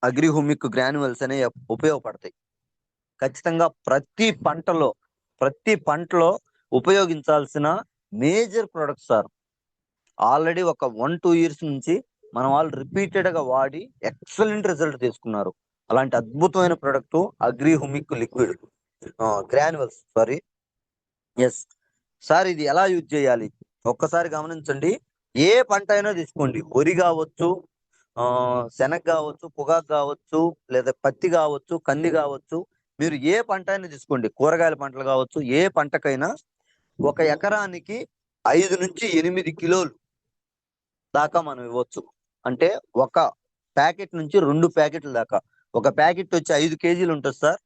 Speaker 1: అగ్రిహుమిక్ గ్రాన్యువల్స్ అనేవి ఉపయోగపడతాయి. ఖచ్చితంగా ప్రతి పంటలో ఉపయోగించాల్సిన మేజర్ ప్రొడక్ట్స్ సార్. ఆల్రెడీ ఒక 1-2 ఇయర్స్ నుంచి మన వాళ్ళు రిపీటెడ్ గా వాడి ఎక్సలెంట్ రిజల్ట్ తీసుకున్నారు. అలాంటి అద్భుతమైన product agri humic liquid granules. Sorry, yes sir. ఇది ఎలా యూజ్ చేయాలి ఒక్కసారి గమనించండి. ఏ పంట అయినా తీసుకోండి, వరి కావచ్చు, శనగ కావచ్చు, పొగాకు కావచ్చు, లేదా పత్తి కావచ్చు, కంది కావచ్చు, మీరు ఏ పంట అయినా తీసుకోండి, కూరగాయల పంటలు కావచ్చు, ఏ పంటకైనా 1 ఎకరానికి 5 నుంచి 8 కిలోలు దాకా మనం ఇవ్వచ్చు. అంటే ఒక ప్యాకెట్ నుంచి 2 ప్యాకెట్ల దాకా. ఒక ప్యాకెట్ వచ్చి 5 కేజీలు ఉంటుంది సార్.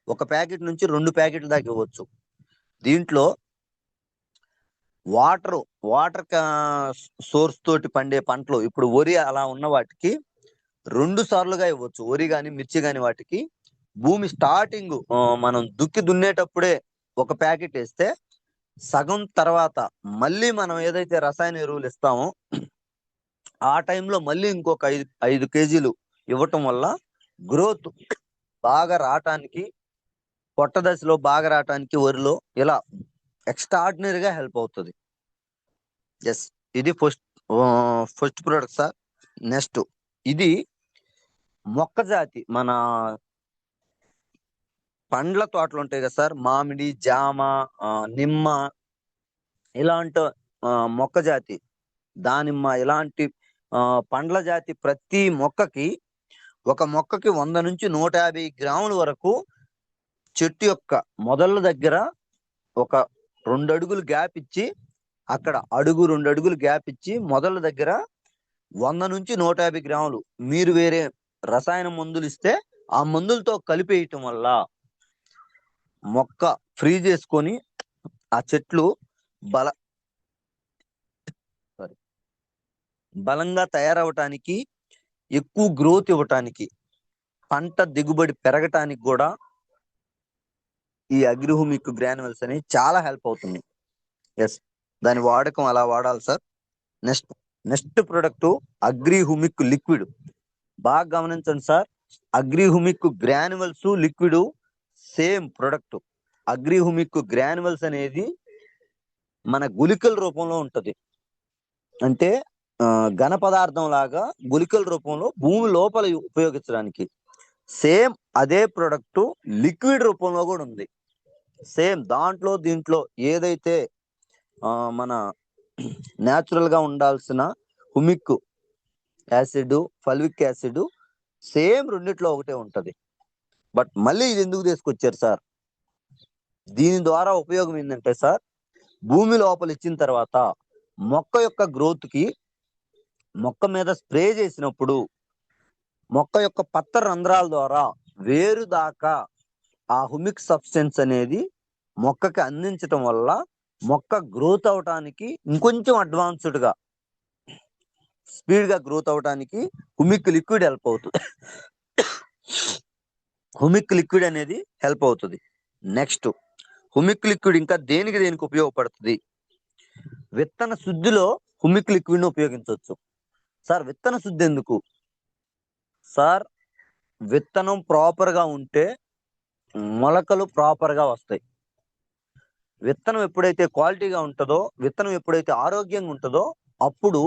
Speaker 1: ఒక ప్యాకెట్ నుంచి 2 ప్యాకెట్ల దాకా ఇవ్వచ్చు. దీంట్లో వాటర్ సోర్స్ తోటి పండే పంటలు, ఇప్పుడు వరి అలా ఉన్న వాటికి 2 సార్లుగా ఇవ్వచ్చు. వరి కానీ మిర్చి కానీ వాటికి భూమి స్టార్టింగ్ మనం దున్నేటప్పుడే ఒక ప్యాకెట్ వేస్తే సగం తర్వాత మళ్ళీ మనం ఏదైతే రసాయన ఎరువులు ఇస్తామో ఆ టైంలో మళ్ళీ ఇంకొక 5 కేజీలు ఇవ్వటం వల్ల గ్రోత్ బాగా రావటానికి, పొట్ట దశలో బాగా రావటానికి వరిలో ఇలా ఎక్స్ట్రాడినరీగా హెల్ప్ అవుతుంది. ఎస్, ఇది ఫస్ట్ ప్రోడక్ట్ సార్. నెక్స్ట్ ఇది మొక్క జాతి, మన పండ్ల తోటలు ఉంటాయి కదా సార్, మామిడి, జామ, నిమ్మ, ఇలాంటి మొక్క జాతి, దానిమ్మ, ఇలాంటి పండ్ల జాతి ప్రతి మొక్కకి, ఒక మొక్కకి 100 నుంచి 150 గ్రాముల వరకు చెట్టు యొక్క మొదళ్ళ దగ్గర ఒక 2 అడుగులు గ్యాప్ ఇచ్చి, అక్కడ 2 అడుగులు గ్యాప్ ఇచ్చి మొదళ్ళ దగ్గర 100 నుంచి 150 గ్రాములు మీరు వేరే రసాయన మందులు ఇస్తే ఆ మందులతో కలిపేయటం వల్ల మొక్క ఫ్రీ చేసుకొని ఆ చెట్లు బలంగా తయారవటానికి, ఎక్కువ గ్రోత్ ఇవ్వటానికి, పంట దిగుబడి పెరగటానికి కూడా ఈ అగ్రిహుమిక్ గ్రాన్యువల్స్ అని చాలా హెల్ప్ అవుతుంది. ఎస్, దాని వాడకం అలా వాడాలి sir. Next product agri humic liquid. బాగా గమనించండి sir, agri humic granules, liquid same product. Agri humic granules అనేది మన గుళికల రూపంలో ఉంటది, అంటే ఘన పదార్థం లాగా గుళికల రూపంలో భూమి లోపల ఉపయోగించడానికి. సేమ్ అదే ప్రొడక్ట్ లిక్విడ్ రూపంలో కూడా ఉంది. సేమ్ దీంట్లో ఏదైతే మన న్యాచురల్ గా ఉండాల్సిన humic acid, fulvic acid same రెండిట్లో ఒకటే ఉంటది. బట్ మళ్ళీ ఇది ఎందుకు తీసుకొచ్చారు సార్? దీని ద్వారా ఉపయోగం ఏంటంటే సార్, భూమి లోపల ఇచ్చిన తర్వాత మొక్క యొక్క గ్రోత్ కి మొక్క మీద స్ప్రే చేసినప్పుడు మొక్క యొక్క పత్ర రంధ్రాల ద్వారా వేరు దాకా ఆ హుమిక్ సబ్స్టెన్స్ అనేది మొక్కకి అందించటం వల్ల మొక్క గ్రోత్ అవటానికి, ఇంకొంచెం అడ్వాన్స్డ్ గా స్పీడ్ గా గ్రోత్ అవటానికి హుమిక్ లిక్విడ్ హెల్ప్ అవుతుంది. హుమిక్ లిక్విడ్ అనేది హెల్ప్ అవుతుంది. నెక్స్ట్ హుమిక్ లిక్విడ్ ఇంకా దేనికి ఉపయోగపడుతుంది? విత్తన శుద్ధిలో హుమిక్ లిక్విడ్ ను ఉపయోగించవచ్చు సార్. విత్తన శుద్ధి ఎందుకు సార్? విత్తనం ప్రాపర్ గా ఉంటే మొలకలు ప్రాపర్ గా వస్తాయి. విత్తనం ఎప్పుడైతే క్వాలిటీగా ఉంటుందో, విత్తనం ఎప్పుడైతే ఆరోగ్యంగా ఉంటుందో, అప్పుడు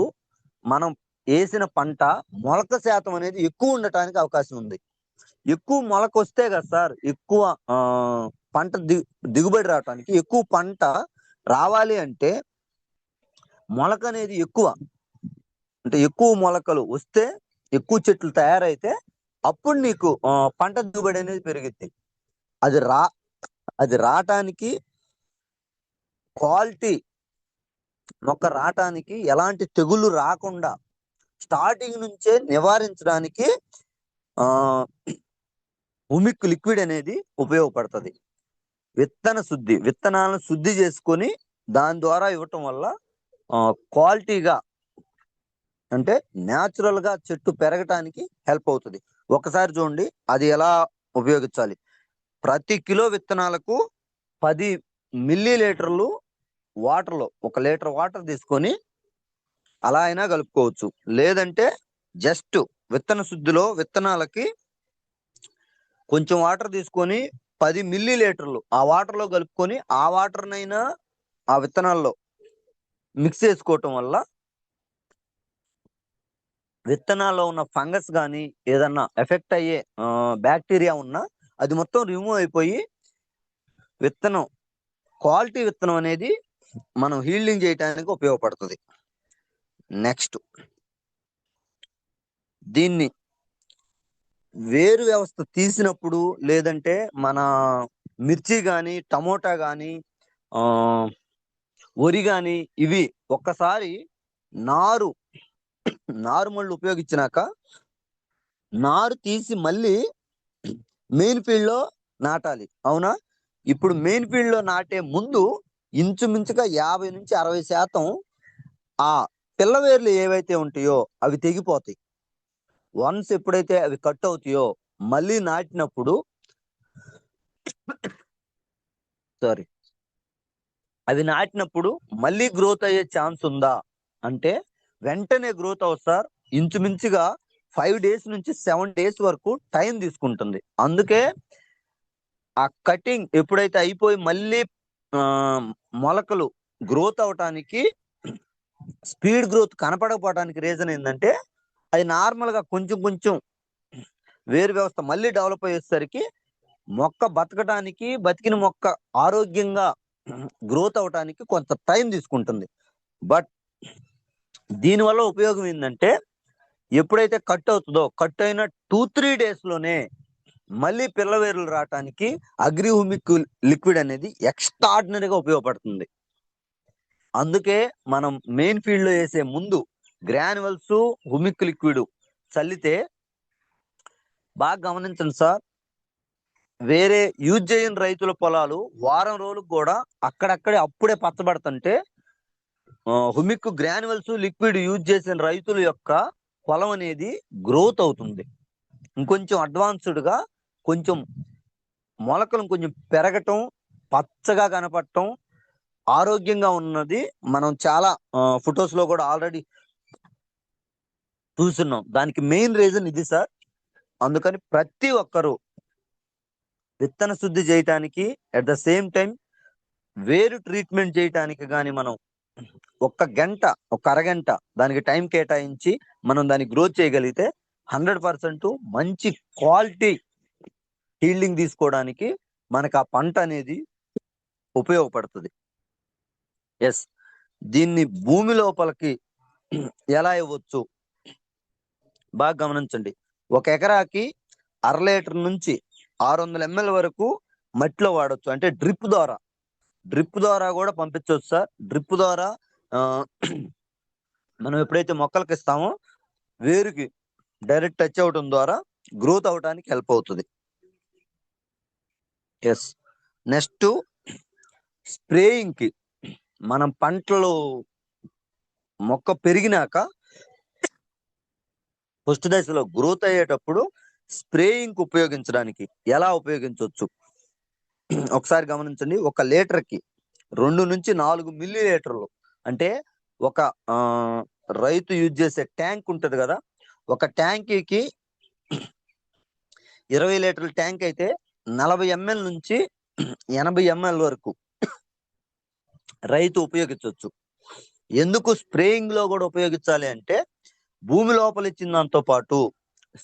Speaker 1: మనం వేసిన పంట మొలక శాతం అనేది ఎక్కువ ఉండటానికి అవకాశం ఉంది. ఎక్కువ మొలక వస్తే కదా సార్ ఎక్కువ పంట దిగుబడి రావటానికి. ఎక్కువ పంట రావాలి అంటే మొలక అనేది ఎక్కువ, అంటే ఎక్కువ మొలకలు వస్తే, ఎక్కువ చెట్లు తయారైతే అప్పుడు నీకు పంట దిగుబడి అనేది పెరిగిద్ది. అది రావటానికి, క్వాలిటీ మొక్క రావటానికి, ఎలాంటి తెగుళ్ళు రాకుండా స్టార్టింగ్ నుంచే నివారించడానికి హుమిక్ లిక్విడ్ అనేది ఉపయోగపడుతుంది. విత్తనాలను శుద్ధి చేసుకొని దాని ద్వారా ఇవ్వటం వల్ల క్వాలిటీగా, అంటే న్యాచురల్ గా చెట్టు పెరగటానికి హెల్ప్ అవుతుంది. ఒకసారి చూడండి అది ఎలా ఉపయోగించాలి. ప్రతి కిలో విత్తనాలకు 10 మిల్లీలీటర్లు వాటర్లో 1 లీటర్ వాటర్ తీసుకొని అలా అయినా కలుపుకోవచ్చు. లేదంటే జస్ట్ విత్తన శుద్ధిలో విత్తనాలకి కొంచెం వాటర్ తీసుకొని 10 మిల్లీలీటర్లు ఆ వాటర్లో కలుపుకొని ఆ వాటర్నైనా ఆ విత్తనాల్లో మిక్స్ చేసుకోవటం వల్ల విత్తనాల్లో ఉన్న ఫంగస్ కానీ ఏదన్నా ఎఫెక్ట్ అయ్యే బ్యాక్టీరియా ఉన్నా అది మొత్తం రిమూవ్ అయిపోయి విత్తనం, క్వాలిటీ విత్తనం అనేది మనం హీల్డింగ్ చేయడానికి ఉపయోగపడుతుంది. నెక్స్ట్ దీన్ని వేరు వ్యవస్థ తీసినప్పుడు, లేదంటే మన మిర్చి కానీ, టమోటా కానీ, వరి కానీ, ఇవి ఒక్కసారి నారుమళ్ళు ఉపయోగించినాక నారు తీసి మళ్ళీ మెయిన్ ఫీల్డ్ లో నాటాలి. అవునా? ఇప్పుడు మెయిన్ ఫీల్డ్ లో నాటే ముందు ఇంచుమించుగా 50 నుంచి 60% ఆ పిల్లవేర్లు ఏవైతే ఉంటాయో అవి తెగిపోతాయి. వన్స్ ఎప్పుడైతే అవి కట్ అవుతాయో మళ్ళీ నాటినప్పుడు సారీ, అవి నాటినప్పుడు మళ్ళీ గ్రోత్ అయ్యే ఛాన్స్ ఉందా అంటే వెంటనే గ్రోత్ అవుతుంది సార్. ఇంచుమించుగా 5 days నుంచి 7 days వరకు టైం తీసుకుంటుంది. అందుకే ఆ కటింగ్ ఎప్పుడైతే అయిపోయి మళ్ళీ ఆ, మొలకలు గ్రోత్ అవటానికి స్పీడ్ గ్రోత్ కనపడకపోవడానికి రీజన్ ఏంటంటే అది నార్మల్ గా కొంచెం కొంచెం వేరు వ్యవస్థ మళ్ళీ డెవలప్ అయ్యేసరికి మొక్క బతికిన మొక్క ఆరోగ్యంగా గ్రోత్ అవటానికి కొంత టైం తీసుకుంటుంది. బట్ దీనివల్ల ఉపయోగం ఏంటంటే ఎప్పుడైతే కట్ అవుతుందో కట్ అయిన 2-3 days లోనే మళ్ళీ పిల్లవేర్లు రావటానికి అగ్రి హుమిక్ లిక్విడ్ అనేది ఎక్స్ట్రాడినరీగా ఉపయోగపడుతుంది. అందుకే మనం మెయిన్ ఫీల్డ్ లో వేసే ముందు గ్రాన్యువల్స్ హుమిక్ లిక్విడ్ చల్లితే బాగా గమనించండి సార్. వేరే యూజ్ చేయని రైతుల పొలాలు వారం రోజులకు కూడా అక్కడక్కడే అప్పుడే పచ్చబడుతుంటే హుమిక్ గ్రాన్యువల్స్ లిక్విడ్ యూజ్ చేసిన రైతుల యొక్క పొలం అనేది గ్రోత్ అవుతుంది. ఇంకొంచెం అడ్వాన్స్డ్ గా కొంచెం మొలకలు కొంచెం పెరగటం, పచ్చగా కనపడటం, ఆరోగ్యంగా ఉన్నది మనం చాలా ఫొటోస్ లో కూడా ఆల్రెడీ చూస్తున్నాం. దానికి మెయిన్ రీజన్ ఇది సార్. అందుకని ప్రతి ఒక్కరూ విత్తన శుద్ధి చేయటానికి అట్ ద సేమ్ టైం వేరు ట్రీట్మెంట్ చేయటానికి కానీ మనం ఒక అరగంట దానికి టైం కేటాయించి మనం దాన్ని గ్రోత్ చేయగలిగితే 100% మంచి క్వాలిటీ హీల్డింగ్ తీసుకోవడానికి మనకు ఆ పంట అనేది ఉపయోగపడుతుంది. ఎస్, దీన్ని భూమి లోపలికి ఎలా ఇవ్వచ్చు బాగా గమనించండి. 1 ఎకరాకి 1/2 లీటర్ నుంచి 600 ml వరకు మట్టిలో వాడచ్చు. అంటే డ్రిప్ ద్వారా కూడా పంపించవచ్చు సార్. డ్రిప్ ద్వారా మనం ఎప్పుడైతే మొక్కలకి ఇస్తామో వేరుకి డైరెక్ట్ టచ్ అవడం ద్వారా గ్రోత్ అవడానికి హెల్ప్ అవుతుంది. ఎస్, నెక్స్ట్ స్ప్రేయింగ్ కి మనం పంటలు మొక్క పెరిగినాక ఫస్ట్ దశలో గ్రోత్ అయ్యేటప్పుడు స్ప్రేయింగ్ ఉపయోగించడానికి ఎలా ఉపయోగించవచ్చు ఒకసారి గమనించండి. 1 లీటర్కి 2 నుంచి 4 మిల్లీ లీటర్లు అంటే ఒక రైతు యూజ్ చేసే ట్యాంక్ ఉంటది కదా, ఒక ట్యాంకీకి 20 లీటర్ల ట్యాంక్ అయితే 40 ml నుంచి 80 ml వరకు రైతు ఉపయోగించవచ్చు. ఎందుకు స్ప్రేయింగ్ లో కూడా ఉపయోగించాలి అంటే భూమి లోపల ఇచ్చిన దాంతో పాటు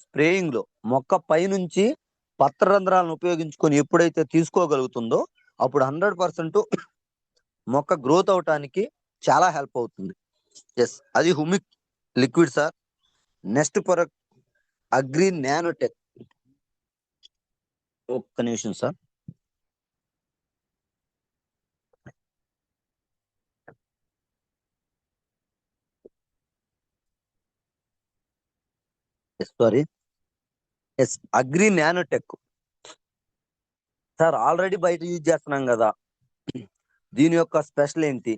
Speaker 1: స్ప్రేయింగ్ లో మొక్క పైనుంచి పత్రరంధ్రాలను ఉపయోగించుకొని ఎప్పుడైతే తీసుకోగలుగుతుందో అప్పుడు 100% మొక్క గ్రోత్ అవటానికి చాలా హెల్ప్ అవుతుంది. ఎస్, అది humic liquid sir. Next product agri nanotech. ఒక్క నిమిషం sir. Sorry, yes, agri nanotech sir. Already బయట యూజ్ చేస్తున్నాం కదా, దీని యొక్క స్పెషల్ ఏంటి?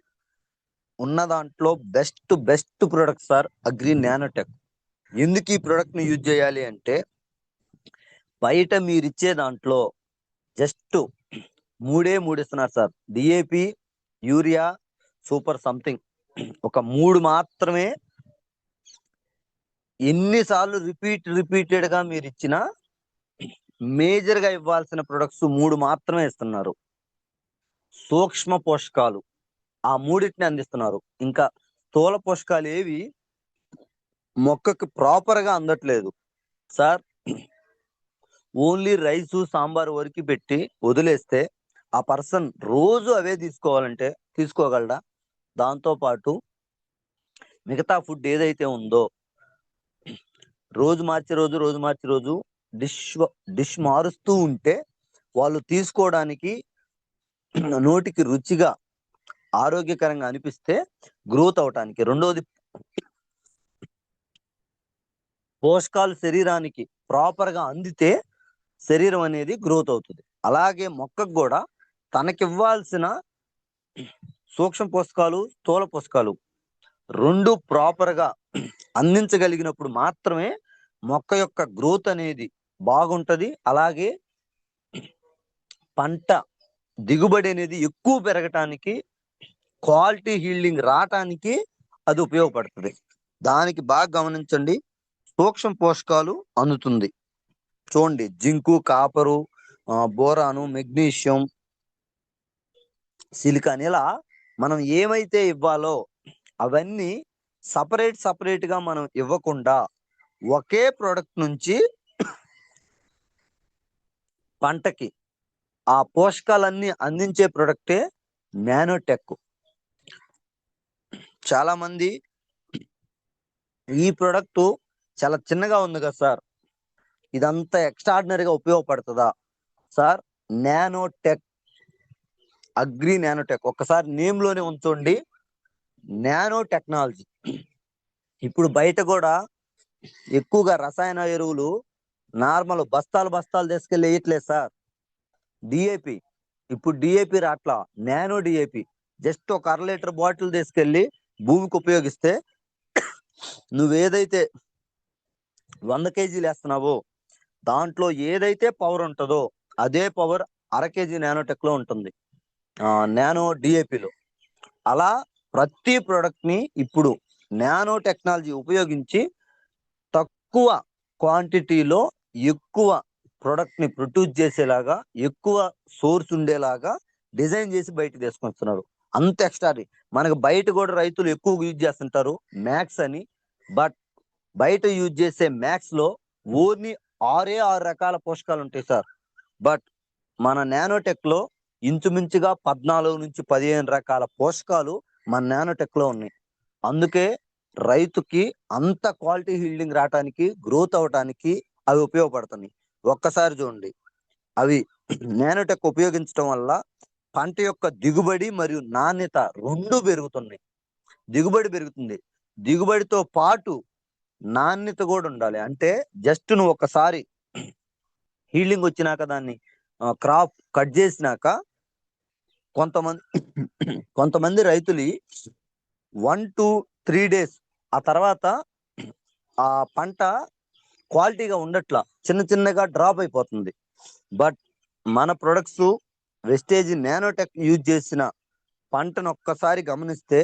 Speaker 1: ఉన్న దాంట్లో best product sir agri nanotech. ఎందుకు ఈ ప్రొడక్ట్ ని యూజ్ చేయాలి అంటే బయట మీరు ఇచ్చే దాంట్లో జస్ట్ 3 ఇస్తున్నారు sir. DAP, urea, super something ఒక 3 మాత్రమే. ఎన్నిసార్లు రిపీటెడ్ గా మీరు ఇచ్చినా మేజర్ గా ఇవ్వాల్సిన ప్రొడక్ట్స్ 3 మాత్రమే ఇస్తున్నారు. సూక్ష్మ పోషకాలు ఆ 3టిని అందిస్తున్నారు. ఇంకా స్థూల పోషకాలు ఏవి మొక్కకు ప్రాపర్ గా అందట్లేదు సార్. ఓన్లీ రైసు సాంబార్ వరకు పెట్టి వదిలేస్తే ఆ పర్సన్ రోజు అవే తీసుకోవాలంటే తీసుకోగలడా? దాంతో పాటు మిగతా ఫుడ్ ఏదైతే ఉందో రోజు మార్చి రోజు డిష్ మారుస్తూ ఉంటే వాళ్ళు తీసుకోవడానికి నోటికి రుచిగా ఆరోగ్యకరంగా అనిపిస్తే గ్రోత్ అవటానికి. రెండోది, పోషకాలు శరీరానికి ప్రాపర్ గా అందితే శరీరం అనేది గ్రోత్ అవుతుంది. అలాగే మొక్కకు కూడా తనకివ్వాల్సిన సూక్ష్మ పోషకాలు, స్థూల పోషకాలు 2 ప్రాపర్ గా అందించగలిగినప్పుడు మాత్రమే మొక్క యొక్క గ్రోత్ అనేది బాగుంటది. అలాగే పంట దిగుబడి అనేది ఎక్కువ పెరగటానికి, క్వాలిటీ హీల్డింగ్ రావటానికి అది ఉపయోగపడుతుంది. దానికి బాగా గమనించండి, సూక్ష్మ పోషకాలు అందుతుంది. చూడండి, జింకు, కాపరు, బోరాను, మెగ్నీషియం, సిలికాన్, ఇలా మనం ఏమైతే ఇవ్వాలో అవన్నీ సపరేట్ గా మనం ఇవ్వకుండా ఒకే ప్రోడక్ట్ నుంచి పంటకి ఆ పోషకాలన్నీ అందించే ప్రొడక్టే నానోటెక్. చాలా మంది ఈ ప్రొడక్ట్ చాలా చిన్నగా ఉంది కదా సార్, ఇదంతా ఎక్స్ట్రాడినరీగా ఉపయోగపడుతుందా సార్? నానోటెక్, అగ్రి నానోటెక్, ఒక్కసారి నేమ్ లోనే ఉంచండి, నానో టెక్నాలజీ. ఇప్పుడు బయట కూడా ఎక్కువగా రసాయన ఎరువులు నార్మల్ బస్తాలు తీసుకెళ్ళి వేయట్లేదు సార్. డిఏపి, ఇప్పుడు డిఏపి రాట్లా, నానో డిఏపి. జస్ట్ ఒక 1/2 లీటర్ బాటిల్ తీసుకెళ్ళి భూమికి ఉపయోగిస్తే నువ్వేదైతే 100 కేజీలు వేస్తున్నావో దాంట్లో ఏదైతే పవర్ ఉంటుందో అదే పవర్ 1/2 కేజీ నానోటెక్ లో ఉంటుంది, నానో డిఏపిలో. అలా ప్రతి ప్రోడక్ట్ ని ఇప్పుడు నానో టెక్నాలజీ ఉపయోగించి తక్కువ క్వాంటిటీలో ఎక్కువ ప్రొడక్ట్ ని ప్రొడ్యూస్ చేసేలాగా, ఎక్కువ సోర్స్ ఉండేలాగా డిజైన్ చేసి బయట తీసుకొస్తున్నారు. అంత ఎక్స్ట్రా. మనకు బయట కూడా రైతులు ఎక్కువ యూజ్ చేస్తుంటారు మ్యాక్స్ అని, బట్ బయట యూజ్ చేసే మ్యాక్స్ లో ఓన్లీ 6 రకాల పోషకాలు ఉంటాయి సార్. బట్ మన నానోటెక్ లో ఇంచుమించుగా 14 నుంచి 15 రకాల పోషకాలు మన నానోటెక్ లో ఉన్నాయి. అందుకే రైతుకి అంత క్వాలిటీ హీల్డింగ్ రావటానికి, గ్రోత్ అవటానికి అవి ఉపయోగపడుతున్నాయి. ఒక్కసారి చూడండి, అవి నానోటెక్ ఉపయోగించడం వల్ల పంట యొక్క దిగుబడి మరియు నాణ్యత రెండు పెరుగుతున్నాయి. దిగుబడి పెరుగుతుంది, దిగుబడితో పాటు నాణ్యత కూడా ఉండాలి. అంటే జస్ట్ నువ్వు ఒకసారి హీల్డింగ్ వచ్చినాక దాన్ని క్రాప్ కట్ చేసినాక కొంతమంది రైతులు 1 to 3 days ఆ తర్వాత ఆ పంట క్వాలిటీగా ఉండట్లా, చిన్నగా డ్రాప్ అయిపోతుంది. బట్ మన ప్రొడక్ట్స్ వెస్టేజ్ నానోటెక్ యూజ్ చేసిన పంటను ఒక్కసారి గమనిస్తే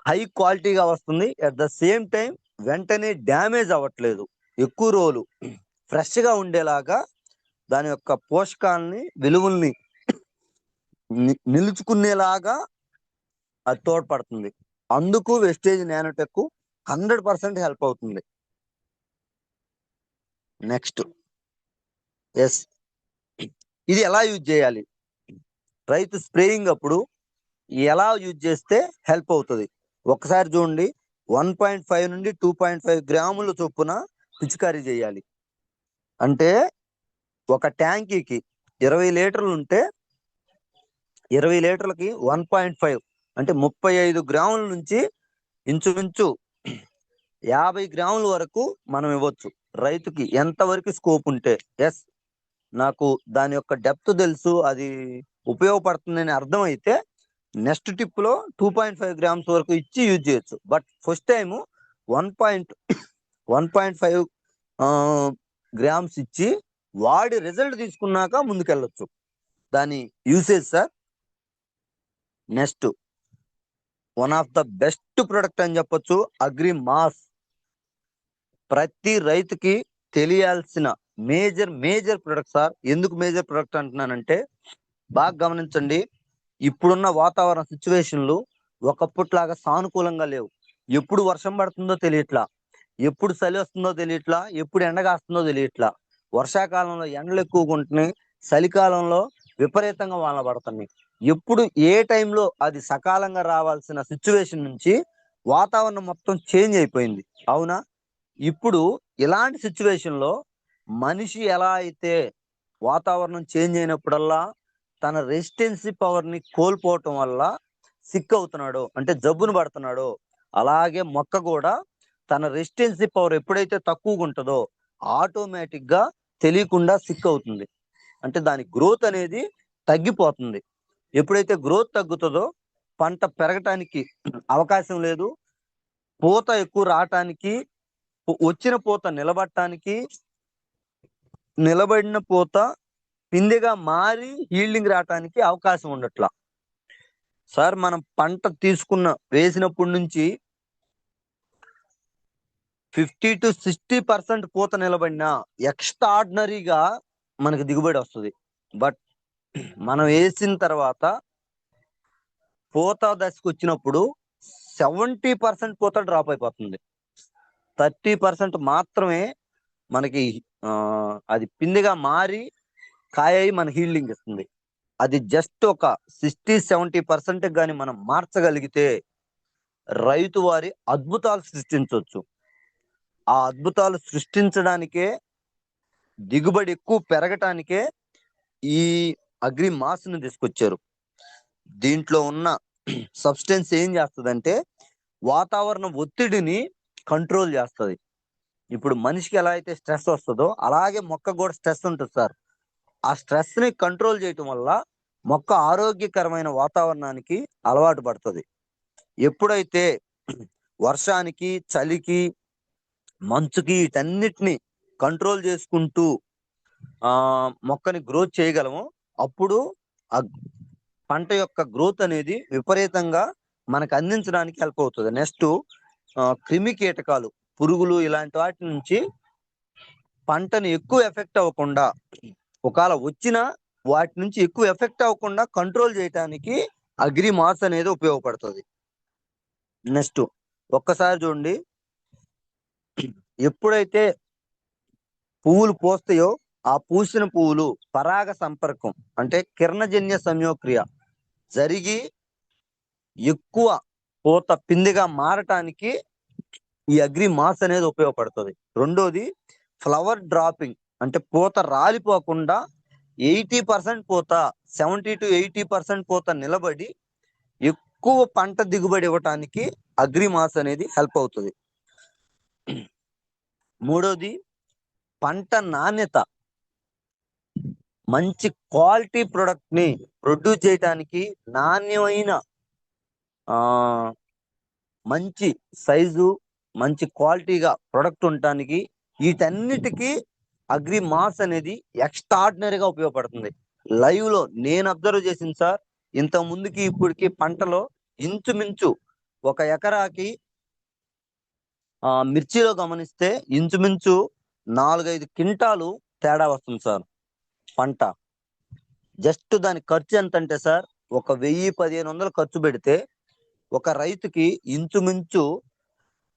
Speaker 1: హై క్వాలిటీగా వస్తుంది. అట్ ద సేమ్ టైం వెంటనే డ్యామేజ్ అవ్వట్లేదు, ఎక్కువ రోజులు ఫ్రెష్ గా ఉండేలాగా దాని యొక్క పోషకాలని, విలువల్ని నిలుచుకునేలాగా అది తోడ్పడుతుంది. అందుకు వెస్టేజ్ నానోటెక్ 100% హెల్ప్ అవుతుంది. నెక్స్ట్, ఎస్, ఇది ఎలా యూజ్ చేయాలి, రైతు స్ప్రేయింగ్ అప్పుడు ఎలా యూజ్ చేస్తే హెల్ప్ అవుతుంది ఒకసారి చూడండి. 1.5 నుండి 2.5 గ్రాముల చొప్పున పిచికారీ చేయాలి. అంటే ఒక ట్యాంకీకి 20 లీటర్లు ఉంటే 20 లీటర్లకి 1.5 అంటే 35 గ్రాముల నుంచి ఇంచుమించు 50 గ్రాముల వరకు మనం ఇవ్వచ్చు. రైతుకి ఎంతవరకు స్కోప్ ఉంటే, ఎస్ నాకు దాని యొక్క డెప్త్ తెలుసు, అది ఉపయోగపడుతుందని అర్థమైతే నెక్స్ట్ టిప్ లో 2.5 గ్రామ్స్ వరకు ఇచ్చి యూజ్ చేయొచ్చు. బట్ ఫస్ట్ టైం 1.5 గ్రామ్స్ ఇచ్చి వాడి రిజల్ట్ తీసుకున్నాక ముందుకెళ్ళొచ్చు దాని usage sir. Next, one of the best product అని చెప్పొచ్చు అగ్రి మాస్. ప్రతి రైతుకి తెలియాల్సిన మేజర్ ప్రొడక్ట్ సార్. ఎందుకు మేజర్ ప్రొడక్ట్ అంటున్నానంటే, బాగా గమనించండి, ఇప్పుడున్న వాతావరణ సిచ్యువేషన్లు ఒకప్పట్లాగా సానుకూలంగా లేవు. ఎప్పుడు వర్షం పడుతుందో తెలియట్లా, ఎప్పుడు చలి వస్తుందో తెలియట్లా, ఎప్పుడు ఎండ కాస్తుందో తెలియట్లా. వర్షాకాలంలో ఎండలు ఎక్కువగా ఉంటున్నాయి, చలికాలంలో విపరీతంగా వానలు పడుతున్నాయి. ఎప్పుడు ఏ టైంలో అది సకాలంగా రావాల్సిన సిచ్యువేషన్ నుంచి వాతావరణం మొత్తం చేంజ్ అయిపోయింది, అవునా? ఇప్పుడు ఇలాంటి సిచ్యువేషన్ లో మనిషి ఎలా అయితే వాతావరణం చేంజ్ అయినప్పుడల్లా తన రెసిస్టెన్సీ పవర్ ని కోల్పోవటం వల్ల సిక్ అవుతున్నాడో, అంటే జబ్బును పడుతున్నాడో, అలాగే మొక్క కూడా తన రెసిస్టెన్సీ పవర్ ఎప్పుడైతే తక్కువగా ఉంటుందో ఆటోమేటిక్ గా తెలియకుండా సిక్ అవుతుంది. అంటే దాని గ్రోత్ అనేది తగ్గిపోతుంది. ఎప్పుడైతే గ్రోత్ తగ్గుతుందో పంట పెరగటానికి అవకాశం లేదు, పూత ఎక్కువ రావటానికి, వచ్చిన పూత నిలబడటానికి, నిలబడిన పూత పిందెగా మారి హీల్డింగ్ రావటానికి అవకాశం ఉండట్లా. సార్ మనం పంట వేసినప్పటి నుంచి 50-60% పూత నిలబడినా ఎక్స్ట్రాడినరీగా మనకి దిగుబడి వస్తుంది. బట్ మనం వేసిన తర్వాత పూత దశకు వచ్చినప్పుడు 70% పూత డ్రాప్ అయిపోతుంది. 30% మాత్రమే మనకి అది పిందెగా మారి కాయ మన హీల్డింగ్ ఇస్తుంది. అది జస్ట్ ఒక 60-70% కానీ మనం మార్చగలిగితే రైతు వారి అద్భుతాలు సృష్టించవచ్చు. ఆ అద్భుతాలు సృష్టించడానికే, దిగుబడి ఎక్కువ పెరగటానికే ఈ అగ్రి మాస్ను తీసుకొచ్చారు. దీంట్లో ఉన్న సబ్స్టెన్స్ ఏం చేస్తుందంటే వాతావరణ ఒత్తిడిని కంట్రోల్ చేస్తుంది. ఇప్పుడు మనిషికి ఎలా అయితే స్ట్రెస్ వస్తుందో అలాగే మొక్క కూడా స్ట్రెస్ ఉంటుంది సార్. ఆ స్ట్రెస్ ని కంట్రోల్ చేయటం వల్ల మొక్క ఆరోగ్యకరమైన వాతావరణానికి అలవాటు పడుతుంది. ఎప్పుడైతే వర్షానికి, చలికి, మంచుకి వీటన్నిటిని కంట్రోల్ చేసుకుంటూ మొక్కని గ్రోత్ చేయగలము, అప్పుడు ఆ పంట యొక్క గ్రోత్ అనేది విపరీతంగా మనకు అందించడానికి హెల్ప్ అవుతుంది. నెక్స్ట్ క్రిమి కీటకాలు, పురుగులు ఇలాంటి వాటి నుంచి పంటని ఎక్కువ ఎఫెక్ట్ అవ్వకుండా, ఒకవేళ వచ్చినా వాటి నుంచి ఎక్కువ ఎఫెక్ట్ అవ్వకుండా కంట్రోల్ చేయడానికి అగ్రి మాస్ అనేది ఉపయోగపడుతుంది. నెక్స్ట్ ఒక్కసారి చూడండి, ఎప్పుడైతే పువ్వులు పూస్తాయో ఆ పూసిన పువ్వులు పరాగ సంపర్కం అంటే కిరణజన్య సంయోక్రియ జరిగి ఎక్కువ పూత పిందెగా మారటానికి ఈ అగ్రి మాస్ అనేది ఉపయోగపడుతుంది. రెండోది ఫ్లవర్ డ్రాపింగ్ అంటే పూత రాలిపోకుండా 80% పూత, 70-80% పూత నిలబడి ఎక్కువ పంట దిగుబడి ఇవ్వటానికి అగ్రి మాస్ అనేది హెల్ప్ అవుతుంది. మూడోది పంట నాణ్యత, మంచి క్వాలిటీ ప్రొడక్ట్ ని ప్రొడ్యూస్ చేయడానికి, నాణ్యమైన మంచి సైజు, మంచి క్వాలిటీగా ప్రొడక్ట్ ఉండటానికి వీటన్నిటికీ అగ్రి మాస్ అనేది ఎక్స్ట్రాడినరీగా ఉపయోగపడుతుంది. లైవ్ లో నేను అబ్జర్వ్ చేసింది సార్, ఇంత ముందుకి ఇప్పటికి పంటలో ఇంచుమించు ఒక ఎకరాకి మిర్చిలో గమనిస్తే ఇంచుమించు 4-5 క్వింటాలు తేడా వస్తుంది సార్ పంట. జస్ట్ దాని ఖర్చు ఎంత అంటే సార్, ఒక 1000-1500 ఖర్చు పెడితే ఒక రైతుకి ఇంచుమించు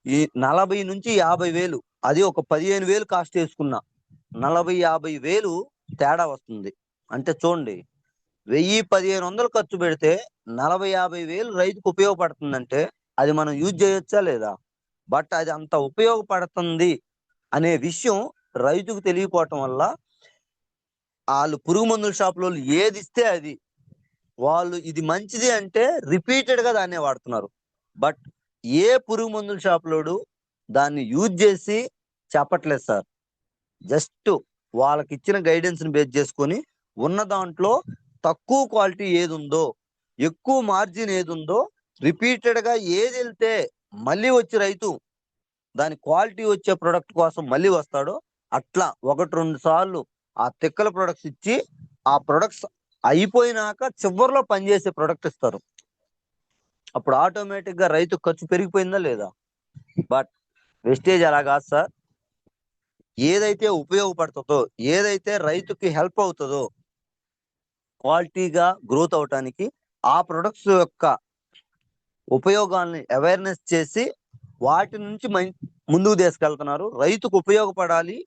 Speaker 1: ఈ 40,000-50,000, అది ఒక 15,000 కాస్ట్ వేసుకున్నా 40,000-50,000 తేడా వస్తుంది. అంటే చూడండి, 1000-1500 ఖర్చు పెడితే 40,000-50,000 రైతుకు ఉపయోగపడుతుందంటే అది మనం యూజ్ చేయొచ్చా లేదా? బట్ అది అంత ఉపయోగపడుతుంది అనే విషయం రైతుకు తెలియకపోవటం వల్ల వాళ్ళు పురుగు మందుల షాపులో ఏది ఇస్తే అది, వాళ్ళు ఇది మంచిది అంటే రిపీటెడ్ గా దాన్నే వాడుతున్నారు. బట్ ఏ పురుగు మందుల షాపులోడు దాన్ని యూజ్ చేసి చెప్పట్లేదు సార్. జస్ట్ వాళ్ళకి ఇచ్చిన గైడెన్స్ ని బేస్ చేసుకొని ఉన్న దాంట్లో తక్కువ క్వాలిటీ ఏది ఉందో, ఎక్కువ మార్జిన్ ఏది ఉందో, రిపీటెడ్ గా ఏది వెళ్తే మళ్ళీ వచ్చి రైతు దాని క్వాలిటీ వచ్చే ప్రొడక్ట్ కోసం మళ్ళీ వస్తాడో అట్లా 1-2 సార్లు ఆ తిక్కల ప్రొడక్ట్స్ ఇచ్చి ఆ ప్రొడక్ట్స్ అయిపోయినాక చివరిలో పనిచేసే ప్రొడక్ట్ ఇస్తారు. అప్పుడు ఆటోమేటిక్ గా రైతు ఖర్చు పెరిగిపోయిందా లేదా? బట్ వెస్టేజ్ అలా కాదు సార్. ఏదైతే ఉపయోగపడుతుందో, ఏదైతే రైతుకి హెల్ప్ అవుతుందో క్వాలిటీగా గ్రోత్ అవటానికి, ఆ ప్రొడక్ట్స్ యొక్క ఉపయోగాల్ని అవేర్నెస్ చేసి వాటి నుంచి ముందుకు తీసుకెళ్తున్నారు. రైతుకు ఉపయోగపడాలి,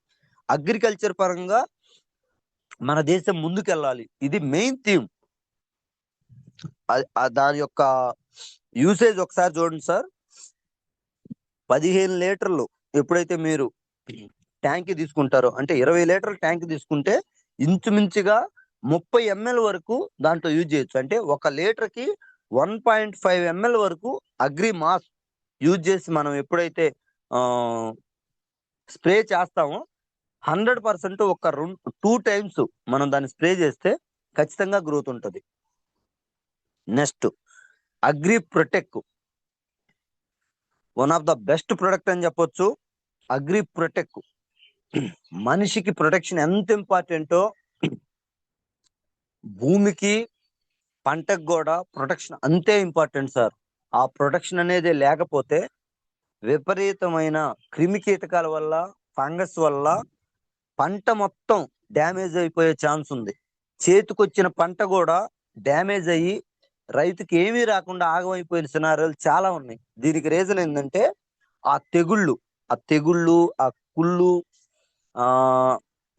Speaker 1: అగ్రికల్చర్ పరంగా మన దేశం ముందుకెళ్ళాలి. ఇది మెయిన్ థీమ్. దాని యొక్క యూసేజ్ ఒకసారి చూడండి సార్. 15 లీటర్లు ఎప్పుడైతే మీరు ట్యాంక్ తీసుకుంటారో, అంటే 20 లీటర్ల ట్యాంక్ తీసుకుంటే ఇంచుమించుగా 30 ml వరకు దాంట్లో యూజ్ చేయొచ్చు. అంటే 1 లీటర్కి 1.5 ml వరకు అగ్రి మాస్ యూజ్ చేసి మనం ఎప్పుడైతే స్ప్రే చేస్తామో 100% ఒక 2 టైమ్స్ మనం దాన్ని స్ప్రే చేస్తే ఖచ్చితంగా గ్రోత్ ఉంటుంది. Next agri protech, one of the best product అని చెప్పొచ్చు. అగ్రి ప్రొటెక్ మనిషికి ప్రొటెక్షన్ ఎంత ఇంపార్టెంటో భూమికి పంటకు కూడా ప్రొటెక్షన్ అంతే ఇంపార్టెంట్ సార్. ఆ ప్రొటెక్షన్ అనేది లేకపోతే విపరీతమైన క్రిమి కీటకాల వల్ల, ఫంగస్ వల్ల పంట మొత్తం డ్యామేజ్ అయిపోయే ఛాన్స్ ఉంది. చేతికొచ్చిన పంట కూడా డ్యామేజ్ అయ్యి రైతుకి ఏమీ రాకుండా ఆగమైపోయిన సినారియోలు చాలా ఉన్నాయి. దీనికి రీజన్ ఏంటంటే ఆ తెగుళ్ళు, ఆ కుళ్ళు, ఆ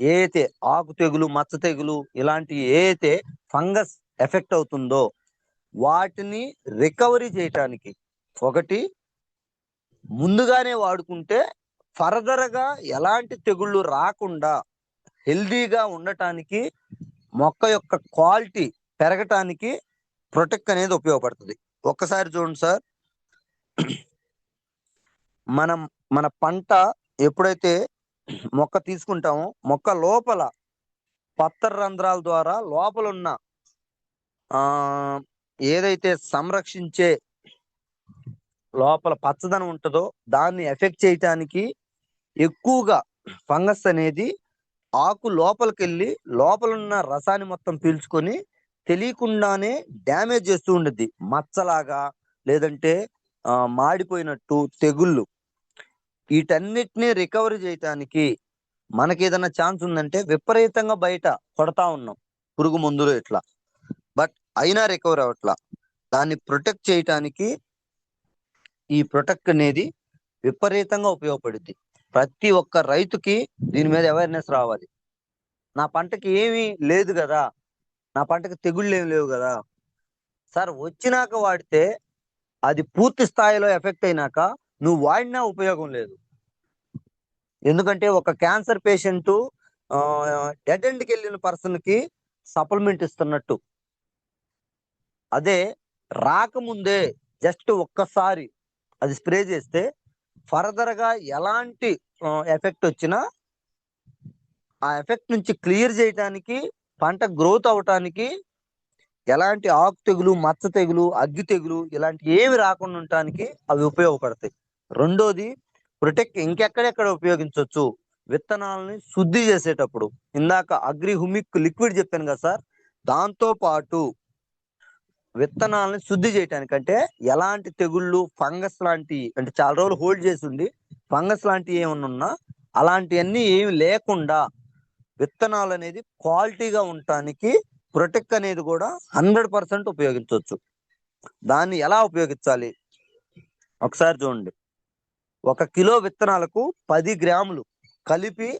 Speaker 1: ఏదైతే ఆకు తెగులు, మచ్చ తెగులు ఇలాంటి ఏదైతే ఫంగస్ ఎఫెక్ట్ అవుతుందో వాటిని రికవరీ చేయటానికి ఒకటి ముందుగానే వాడుకుంటే ఫర్దర్ గా ఎలాంటి తెగుళ్ళు రాకుండా హెల్దీగా ఉండటానికి, మొక్క యొక్క క్వాలిటీ పెరగటానికి ప్రొటెక్ట్ అనేది ఉపయోగపడుతుంది. ఒక్కసారి చూడండి సార్, మనం మన పంట ఎప్పుడైతే మొక్క తీసుకుంటామో మొక్క లోపల పత్తర రంధ్రాల ద్వారా లోపల ఉన్న ఆ ఏదైతే సంరక్షించే లోపల పచ్చదనం ఉంటుందో దాన్ని ఎఫెక్ట్ చేయటానికి ఎక్కువగా ఫంగస్ అనేది ఆకు లోపలికి వెళ్ళి లోపల ఉన్న రసాన్ని మొత్తం పీల్చుకొని తెలియకుండానే డ్యామేజ్ చేస్తూ ఉండద్ది. మచ్చలాగా లేదంటే మాడిపోయినట్టు తెగుళ్ళు వీటన్నిటిని రికవరీ చేయటానికి మనకి ఏదైనా ఛాన్స్ ఉందంటే విపరీతంగా బయట కొడతా ఉన్నాం పురుగు మందులు ఇట్లా, బట్ అయినా రికవర్ అవట్లా. దాన్ని ప్రొటెక్ట్ చేయటానికి ఈ ప్రొటెక్ట్ అనేది విపరీతంగా ఉపయోగపడుద్ది. ప్రతి ఒక్క రైతుకి దీని మీద అవేర్నెస్ రావాలి. నా పంటకి ఏమీ లేదు కదా, నా పంటకి తెగుళ్ళు ఏమి లేవు కదా సార్, వచ్చినాక వాడితే అది పూర్తి స్థాయిలో ఎఫెక్ట్ అయినాక నువ్వు వాడినా ఉపయోగం లేదు. ఎందుకంటే ఒక క్యాన్సర్ పేషెంట్ డెడ్ ఎండ్కి వెళ్ళిన పర్సన్ కి సప్లిమెంట్ ఇస్తున్నట్టు. అదే రాకముందే జస్ట్ ఒక్కసారి అది స్ప్రే చేస్తే ఫర్దర్ గా ఎలాంటి ఎఫెక్ట్ వచ్చినా ఆ ఎఫెక్ట్ నుంచి క్లియర్ చేయడానికి, పంట గ్రోత్ అవటానికి, ఎలాంటి ఆకు తెగులు, మచ్చ తెగులు, అగ్గి తెగులు ఇలాంటి ఏమి రాకుండా ఉండటానికి అవి ఉపయోగపడతాయి. రెండోది ప్రొటెక్ట్ ఇంకెక్కడెక్కడ ఉపయోగించవచ్చు, విత్తనాలని శుద్ధి చేసేటప్పుడు ఇందాక అగ్రి హుమిక్ లిక్విడ్ చెప్పాను కదా సార్, దాంతో పాటు విత్తనాలని శుద్ధి చేయటానికంటే ఎలాంటి తెగుళ్ళు, ఫంగస్ లాంటి అంటే చాలా రోజులు హోల్డ్ చేసి ఉండి ఫంగస్ లాంటివి ఏమన్నా ఉన్నా అలాంటివన్నీ ఏమి లేకుండా విత్తనాలు అనేది క్వాలిటీగా ఉండటానికి ప్రొటెక్ట్ అనేది కూడా 100% ఉపయోగించవచ్చు. దాన్ని ఎలా ఉపయోగించాలి ఒకసారి చూడండి. 1 కిలో విత్తనాలకు 10 గ్రాములు కలిపి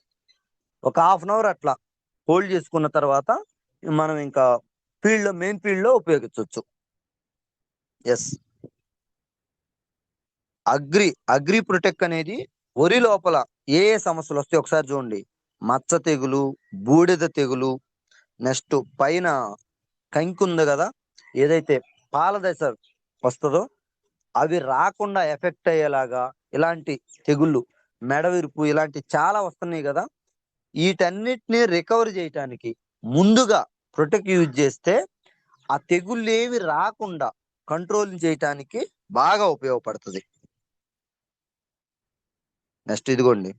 Speaker 1: ఒక హాఫ్ అన్ అవర్ అట్లా హోల్డ్ చేసుకున్న తర్వాత మనం ఇంకా మెయిన్ ఫీల్డ్ లో ఉపయోగించవచ్చు. ఎస్, అగ్రి ప్రొటెక్ట్ అనేది వరి లోపల ఏ సమస్యలు వస్తాయి ఒకసారి చూడండి. మచ్చ తెగులు, బూడిద తెగులు, నెక్స్ట్ పైన కంకి ఉంది కదా ఏదైతే పాల దశ వస్తుందో అవి రాకుండా ఎఫెక్ట్ అయ్యేలాగా ఇలాంటి తెగుళ్ళు, మెడవిరుపు ఇలాంటి చాలా వస్తున్నాయి కదా, వీటన్నిటిని రికవరీ చేయటానికి ముందుగా ప్రొటెక్ట్ యూజ్ చేస్తే ఆ తెగుళ్ళు ఏవి రాకుండా కంట్రోల్ చేయటానికి బాగా ఉపయోగపడుతుంది. నెక్స్ట్ ఇదిగోండి,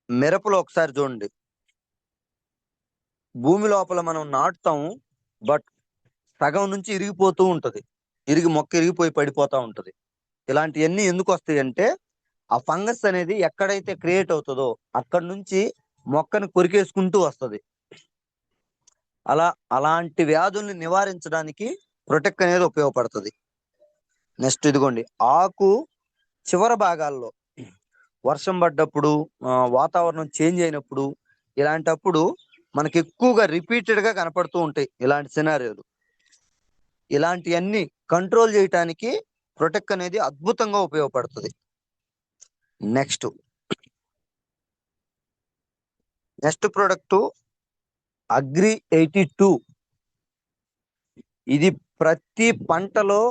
Speaker 1: మిరపలో ఒకసారి చూడండి. భూమి లోపల మనం నాటుతాము, బట్ సగం నుంచి ఇరిగిపోతూ ఉంటది, మొక్క ఇరిగిపోయి పడిపోతా ఉంటది. ఇలాంటివన్నీ ఎందుకు వస్తాయి అంటే ఆ ఫంగస్ అనేది ఎక్కడైతే క్రియేట్ అవుతుందో అక్కడి నుంచి మొక్కను కొరికేసుకుంటూ వస్తుంది. అలాంటి వ్యాధుల్ని నివారించడానికి ప్రొటెక్ట్ అనేది ఉపయోగపడుతుంది. నెక్స్ట్ ఇదిగోండి, ఆకు చివరి భాగాల్లో వర్షం పడ్డప్పుడు, వాతావరణం చేంజ్ అయినప్పుడు ఇలాంటప్పుడు మనకి ఎక్కువగా రిపీటెడ్ గా కనపడుతూ ఉంటాయి ఇలాంటి సినారియోలు. ఇలాంటివన్నీ కంట్రోల్ చేయటానికి ప్రొటెక్ట్ అనేది అద్భుతంగా ఉపయోగపడుతుంది. Next product agri 82. ఇది ప్రతి పంటలో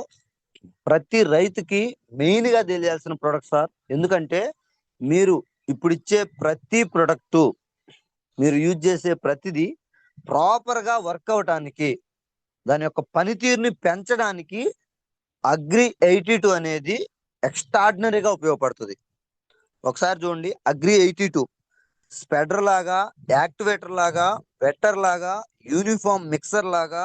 Speaker 1: ప్రతి రైతుకి మెయిన్ గా తెలియాల్సిన ప్రొడక్ట్ సార్. ఎందుకంటే మీరు ఇప్పుడు ఇచ్చే ప్రతి ప్రొడక్టు, మీరు యూజ్ చేసే ప్రతిదీ ప్రాపర్ గా వర్క్ అవటానికి, దాని యొక్క పనితీరుని పెంచడానికి అగ్రి 82 అనేది ఎక్స్ట్రాడినరీగా ఉపయోగపడుతుంది. ఒకసారి చూడండి, అగ్రి 82 స్ప్రెడర్ లాగా, యాక్టివేటర్ లాగా, వెటర్ లాగా, యూనిఫామ్ మిక్సర్ లాగా,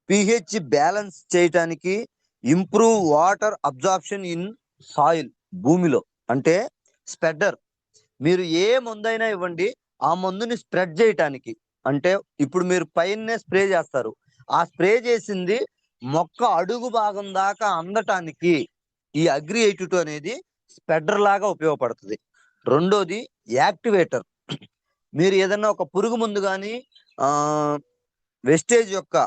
Speaker 1: పిహెచ్ బ్యాలెన్స్ చేయటానికి, improve water absorption in soil, భూమిలో. అంటే స్ప్రెడర్, మీరు ఏ మందైనా ఇవ్వండి, ఆ మందుని స్ప్రెడ్ చేయటానికి. అంటే ఇప్పుడు మీరు పైనే స్ప్రే చేస్తారు, ఆ స్ప్రే చేసింది మొక్క అడుగు భాగం దాకా అందటానికి ఈ అగ్రి 82 అనేది స్ప్రెడర్ లాగా ఉపయోగపడుతుంది. రెండోది యాక్టివేటర్. మీరు ఏదన్నా ఒక పురుగు మందు కానీ, వెస్టేజ్ యొక్క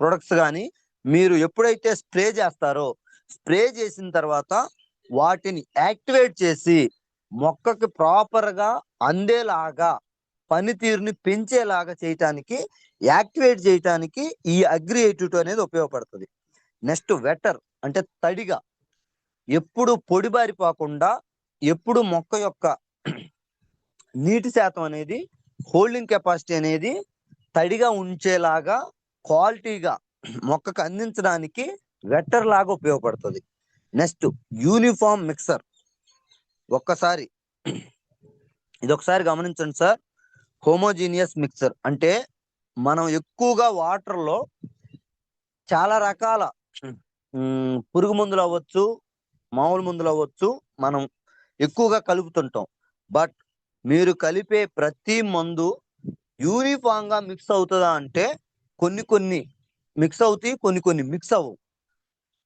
Speaker 1: ప్రొడక్ట్స్ కానీ మీరు ఎప్పుడైతే స్ప్రే చేస్తారో, స్ప్రే చేసిన తర్వాత వాటిని యాక్టివేట్ చేసి మొక్కకి ప్రాపర్ గా అందేలాగా, పనితీరుని పెంచేలాగా చేయటానికి, యాక్టివేట్ చేయటానికి ఈ అగ్రి 82 అనేది ఉపయోగపడుతుంది. నెక్స్ట్ వెటర్, అంటే తడిగా, ఎప్పుడు పొడిబారిపోకుండా, ఎప్పుడు మొక్క యొక్క నీటి శాతం అనేది, హోల్డింగ్ కెపాసిటీ అనేది తడిగా ఉంచేలాగా, క్వాలిటీగా మొక్కకు అందించడానికి వెటర్ లాగా ఉపయోగపడుతుంది. Next uniform mixer. ఒక్కసారి ఇది ఒకసారి గమనించండి సార్. హోమోజీనియస్ మిక్సర్ అంటే మనం ఎక్కువగా వాటర్ లో చాలా రకాల పురుగు మందులు అవ్వచ్చు, మామూలు మందులు అవ్వచ్చు, మనం ఎక్కువగా కలుపుతుంటాం. బట్ మీరు కలిపే ప్రతి మందు యూనిఫామ్ గా మిక్స్ అవుతుందా అంటే కొన్ని మిక్స్ అవుతాయి, కొన్ని మిక్స్ అవ్వవు.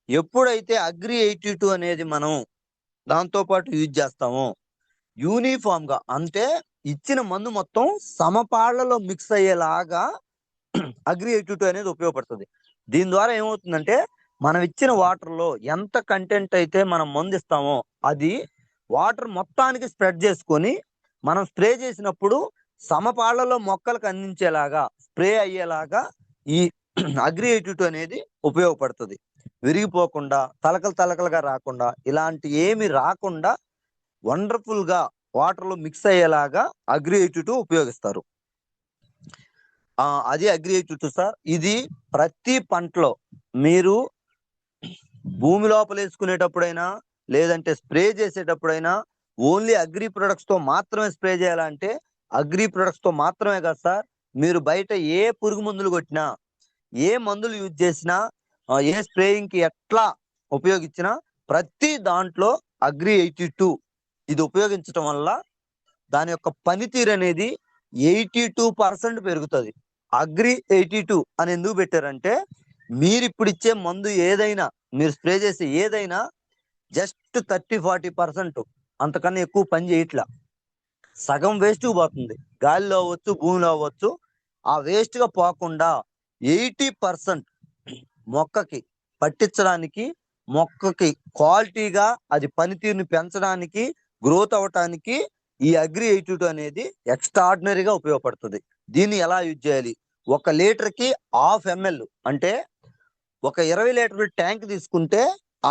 Speaker 1: ఎప్పుడైతే అగ్రి 82 అనేది మనం దాంతో పాటు యూజ్ చేస్తామో, యూనిఫామ్ గా, అంటే ఇచ్చిన మందు మొత్తం సమపాళ్లలో మిక్స్ అయ్యేలాగా అగ్రి 82 అనేది ఉపయోగపడుతుంది. దీని ద్వారా ఏమవుతుందంటే, మనం ఇచ్చిన వాటర్ లో ఎంత కంటెంట్ అయితే మనం మందు ఇస్తామో అది వాటర్ మొత్తానికి స్ప్రెడ్ చేసుకొని, మనం స్ప్రే చేసినప్పుడు సమపాళ్లలో మొక్కలకు అందించేలాగా, స్ప్రే అయ్యేలాగా ఈ అగ్రి 82 అనేది ఉపయోగపడుతుంది. విరిగిపోకుండా, తలకలుగా రాకుండా, ఇలాంటి ఏమి రాకుండా వండర్ఫుల్ గా వాటర్ లో మిక్స్ అయ్యేలాగా అగ్రి 82 ఉపయోగిస్తారు. అది అగ్రి 82 సార్. ఇది ప్రతి పంటలో మీరు భూమి లోపల వేసుకునేటప్పుడైనా, లేదంటే స్ప్రే చేసేటప్పుడైనా ఓన్లీ అగ్రి ప్రొడక్ట్స్ తో మాత్రమే స్ప్రే చేయాలంటే అగ్రి ప్రొడక్ట్స్ తో మాత్రమే కాదు సార్, మీరు బయట ఏ పురుగు మందులు కొట్టినా, ఏ మందులు యూజ్ చేసినా, ఏ స్ప్రేయింగ్ కి ఎట్లా ఉపయోగించినా ప్రతి దాంట్లో అగ్రి 82 ఇది ఉపయోగించడం వల్ల దాని యొక్క పనితీరు అనేది 82% పెరుగుతుంది. అగ్రి 82 అని ఎందుకు పెట్టారంటే, మీరు ఇప్పుడు ఇచ్చే మందు ఏదైనా, మీరు స్ప్రే చేసే ఏదైనా జస్ట్ 30-40% అంతకన్నా ఎక్కువ పని చేయట్లా. సగం వేస్ట్ పోతుంది, గాలిలో అవ్వచ్చు, భూమిలో అవ్వచ్చు. ఆ వేస్ట్ గా పోకుండా 80% మొక్కకి పట్టించడానికి, మొక్కకి క్వాలిటీగా అది పనితీరుని పెంచడానికి, గ్రోత్ అవటానికి ఈ అగ్రి 82 అనేది ఎక్స్ట్రాడినరీగా ఉపయోగపడుతుంది. దీన్ని ఎలా యూజ్ చేయాలి? 1 లీటర్కి 1/2 ml, అంటే ఒక 20 లీటర్ల ట్యాంక్ తీసుకుంటే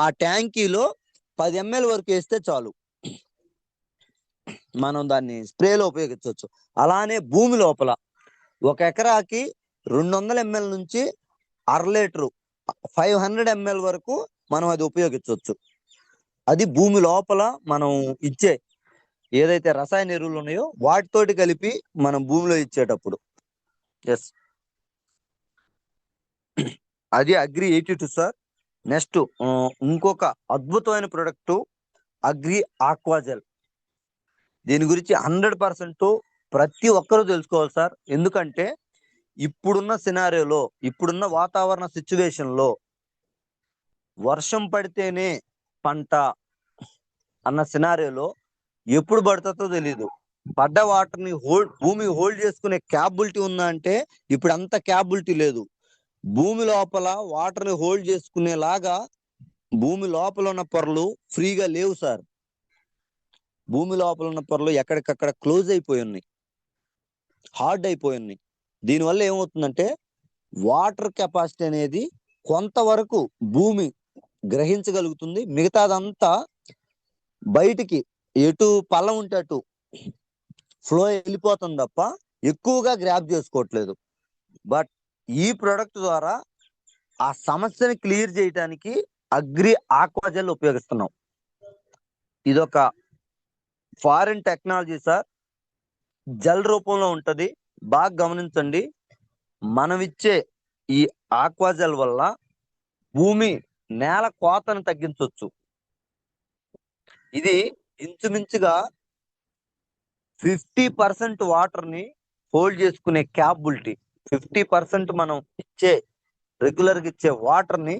Speaker 1: ఆ ట్యాంకీలో 10 ml వరకు వేస్తే చాలు, మనం దాన్ని స్ప్రేలో ఉపయోగించవచ్చు. అలానే భూమి లోపల 1 ఎకరాకి 200 ml నుంచి 1/2 లీటరు, 500 ml వరకు మనం అది ఉపయోగించవచ్చు. అది భూమి లోపల మనం ఇచ్చే ఏదైతే రసాయన ఎరువులు ఉన్నాయో వాటితోటి కలిపి మనం భూమిలో ఇచ్చేటప్పుడు. ఎస్, అది అగ్రి 82 సార్. నెక్స్ట్ ఇంకొక అద్భుతమైన ప్రొడక్ట్ అగ్రి ఆక్వాజెల్. దీని గురించి 100% ప్రతి ఒక్కరూ తెలుసుకోవాలి సార్. ఎందుకంటే ఇప్పుడున్న సినారియోలో, ఇప్పుడున్న వాతావరణ సిచ్యువేషన్ లో వర్షం పడితేనే పంట అన్న సినారియోలో ఎప్పుడు పడుతుందో తెలీదు. పడ్డ వాటర్ ని భూమి హోల్డ్ చేసుకునే క్యాపబిలిటీ ఉందా అంటే ఇప్పుడు అంత క్యాపబిలిటీ లేదు. భూమి లోపల వాటర్ ని హోల్డ్ చేసుకునేలాగా భూమి లోపల ఉన్న పొరలు ఫ్రీగా లేవు సార్. భూమి లోపల ఉన్న పొరలు ఎక్కడికక్కడ క్లోజ్ అయిపోయి ఉన్నాయి, హార్డ్ అయిపోయి ఉన్నాయి. దీనివల్ల ఏమవుతుందంటే వాటర్ కెపాసిటీ అనేది కొంతవరకు భూమి గ్రహించగలుగుతుంది, మిగతాదంతా బయటికి ఎటు పల్లం ఉంటే అటు ఫ్లో వెళ్ళిపోతుంది తప్ప ఎక్కువగా గ్రాప్ చేసుకోవట్లేదు. బట్ ఈ ప్రొడక్ట్ ద్వారా ఆ సమస్యని క్లియర్ చేయడానికి అగ్రి ఆక్వాజెల్ ఉపయోగిస్తున్నాం. ఇదొక ఫారిన్ టెక్నాలజీ సార్. జెల్ రూపంలో ఉంటది. బాగా గమనించండి. మనం ఇచ్చే ఈ ఆక్వాజెల్ వల్ల భూమి నేల కోతను తగ్గించవచ్చు. ఇది ఇంచుమించుగా 50% వాటర్ ని హోల్డ్ చేసుకునే క్యాపబిలిటీ. 50% మనం ఇచ్చే రెగ్యులర్ గా ఇచ్చే వాటర్ ని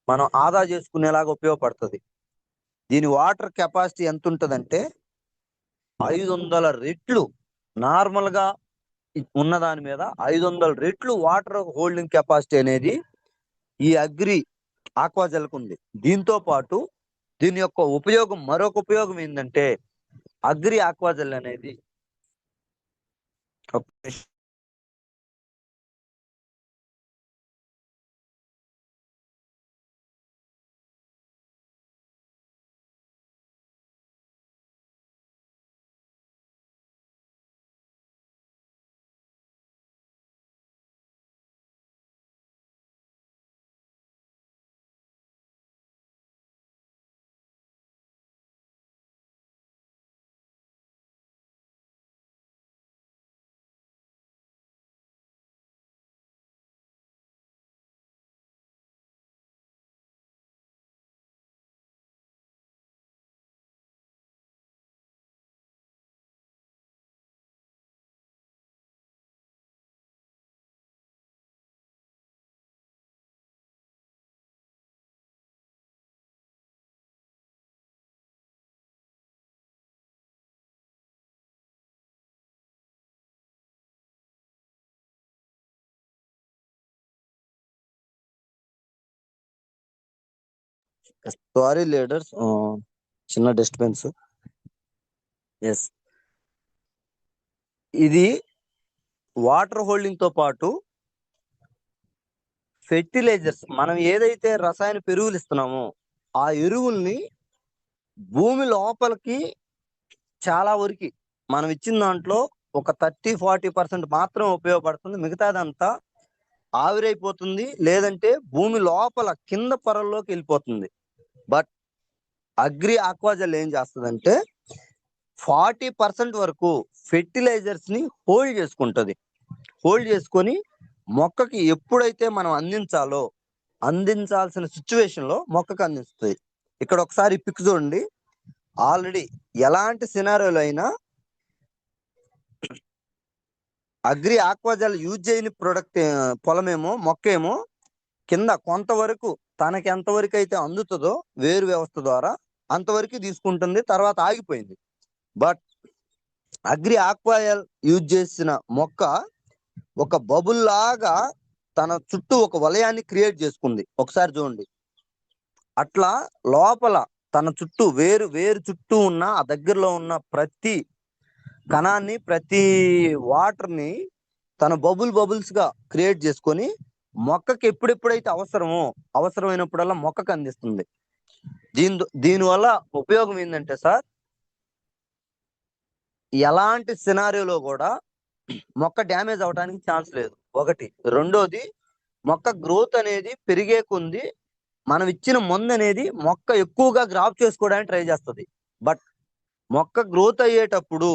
Speaker 1: మనం ఆదా చేసుకునేలాగా ఉపయోగపడుతుంది. దీని వాటర్ కెపాసిటీ ఎంత ఉంటదంటే 500 రెట్లు నార్మల్ గా ఉన్న దాని మీద 500 రెట్లు వాటర్ హోల్డింగ్ కెపాసిటీ అనేది ఈ అగ్రి ఆక్వాజెల్కు ఉంది. దీంతో పాటు దీని యొక్క ఉపయోగం, మరొక ఉపయోగం ఏంటంటే అగ్రి ఆక్వాజెల్ అనేది సారీ లీడర్స్, చిన్న డిస్టర్బెన్స్. ఎస్, ఇది వాటర్ హోల్డింగ్ తో పాటు ఫెర్టిలైజర్స్, మనం ఏదైతే రసాయన ఎరువులు ఇస్తున్నామో ఆ ఎరువుల్ని భూమి లోపలికి చాలా వరకు మనం ఇచ్చిన దాంట్లో ఒక 30-40% మాత్రం ఉపయోగపడుతుంది. మిగతాదంతా ఆవిరైపోతుంది, లేదంటే భూమి లోపల కింద పొరల్లోకి వెళ్ళిపోతుంది. బట్ అగ్రి ఆక్వాజెల్ ఏం చేస్తుందంటే 40% వరకు ఫెర్టిలైజర్స్ ని హోల్డ్ చేసుకుంటది. హోల్డ్ చేసుకొని మొక్కకి ఎప్పుడైతే మనం అందించాల్సిన సిచ్యువేషన్ లో మొక్కకు అందిస్తుంది. ఇక్కడ ఒకసారి పిక్ చూడండి. ఆల్రెడీ ఎలాంటి సినారియోలో అయినా అగ్రి ఆక్వాజెల్ యూజ్ చేయని ప్రొడక్ట్ పొలమేమో, మొక్కేమో కింద కొంతవరకు తనకి ఎంతవరకు అయితే అందుతుందో వేరు వ్యవస్థ ద్వారా అంతవరకు తీసుకుంటుంది, తర్వాత ఆగిపోయింది. బట్ అగ్రి ఆక్వాజెల్ యూజ్ చేసిన మొక్క ఒక బబుల్ లాగా తన చుట్టూ ఒక వలయాన్ని క్రియేట్ చేసుకుంది. ఒకసారి చూడండి. అట్లా లోపల తన చుట్టూ వేరు చుట్టూ ఉన్న ఆ దగ్గరలో ఉన్న ప్రతి కణాన్ని, ప్రతి వాటర్ ని తన బబుల్స్ గా క్రియేట్ చేసుకొని మొక్కకి ఎప్పుడెప్పుడైతే అవసరమైనప్పుడల్లా మొక్కకు అందిస్తుంది. దీనివల్ల ఉపయోగం ఏంటంటే సార్, ఎలాంటి సినారియోలో కూడా మొక్క డ్యామేజ్ అవడానికి ఛాన్స్ లేదు. ఒకటి. రెండోది, మొక్క గ్రోత్ అనేది పెరిగే కొంది మనం ఇచ్చిన మందు అనేది మొక్క ఎక్కువగా గ్రాప్ చేసుకోవడానికి ట్రై చేస్తుంది. బట్ మొక్క గ్రోత్ అయ్యేటప్పుడు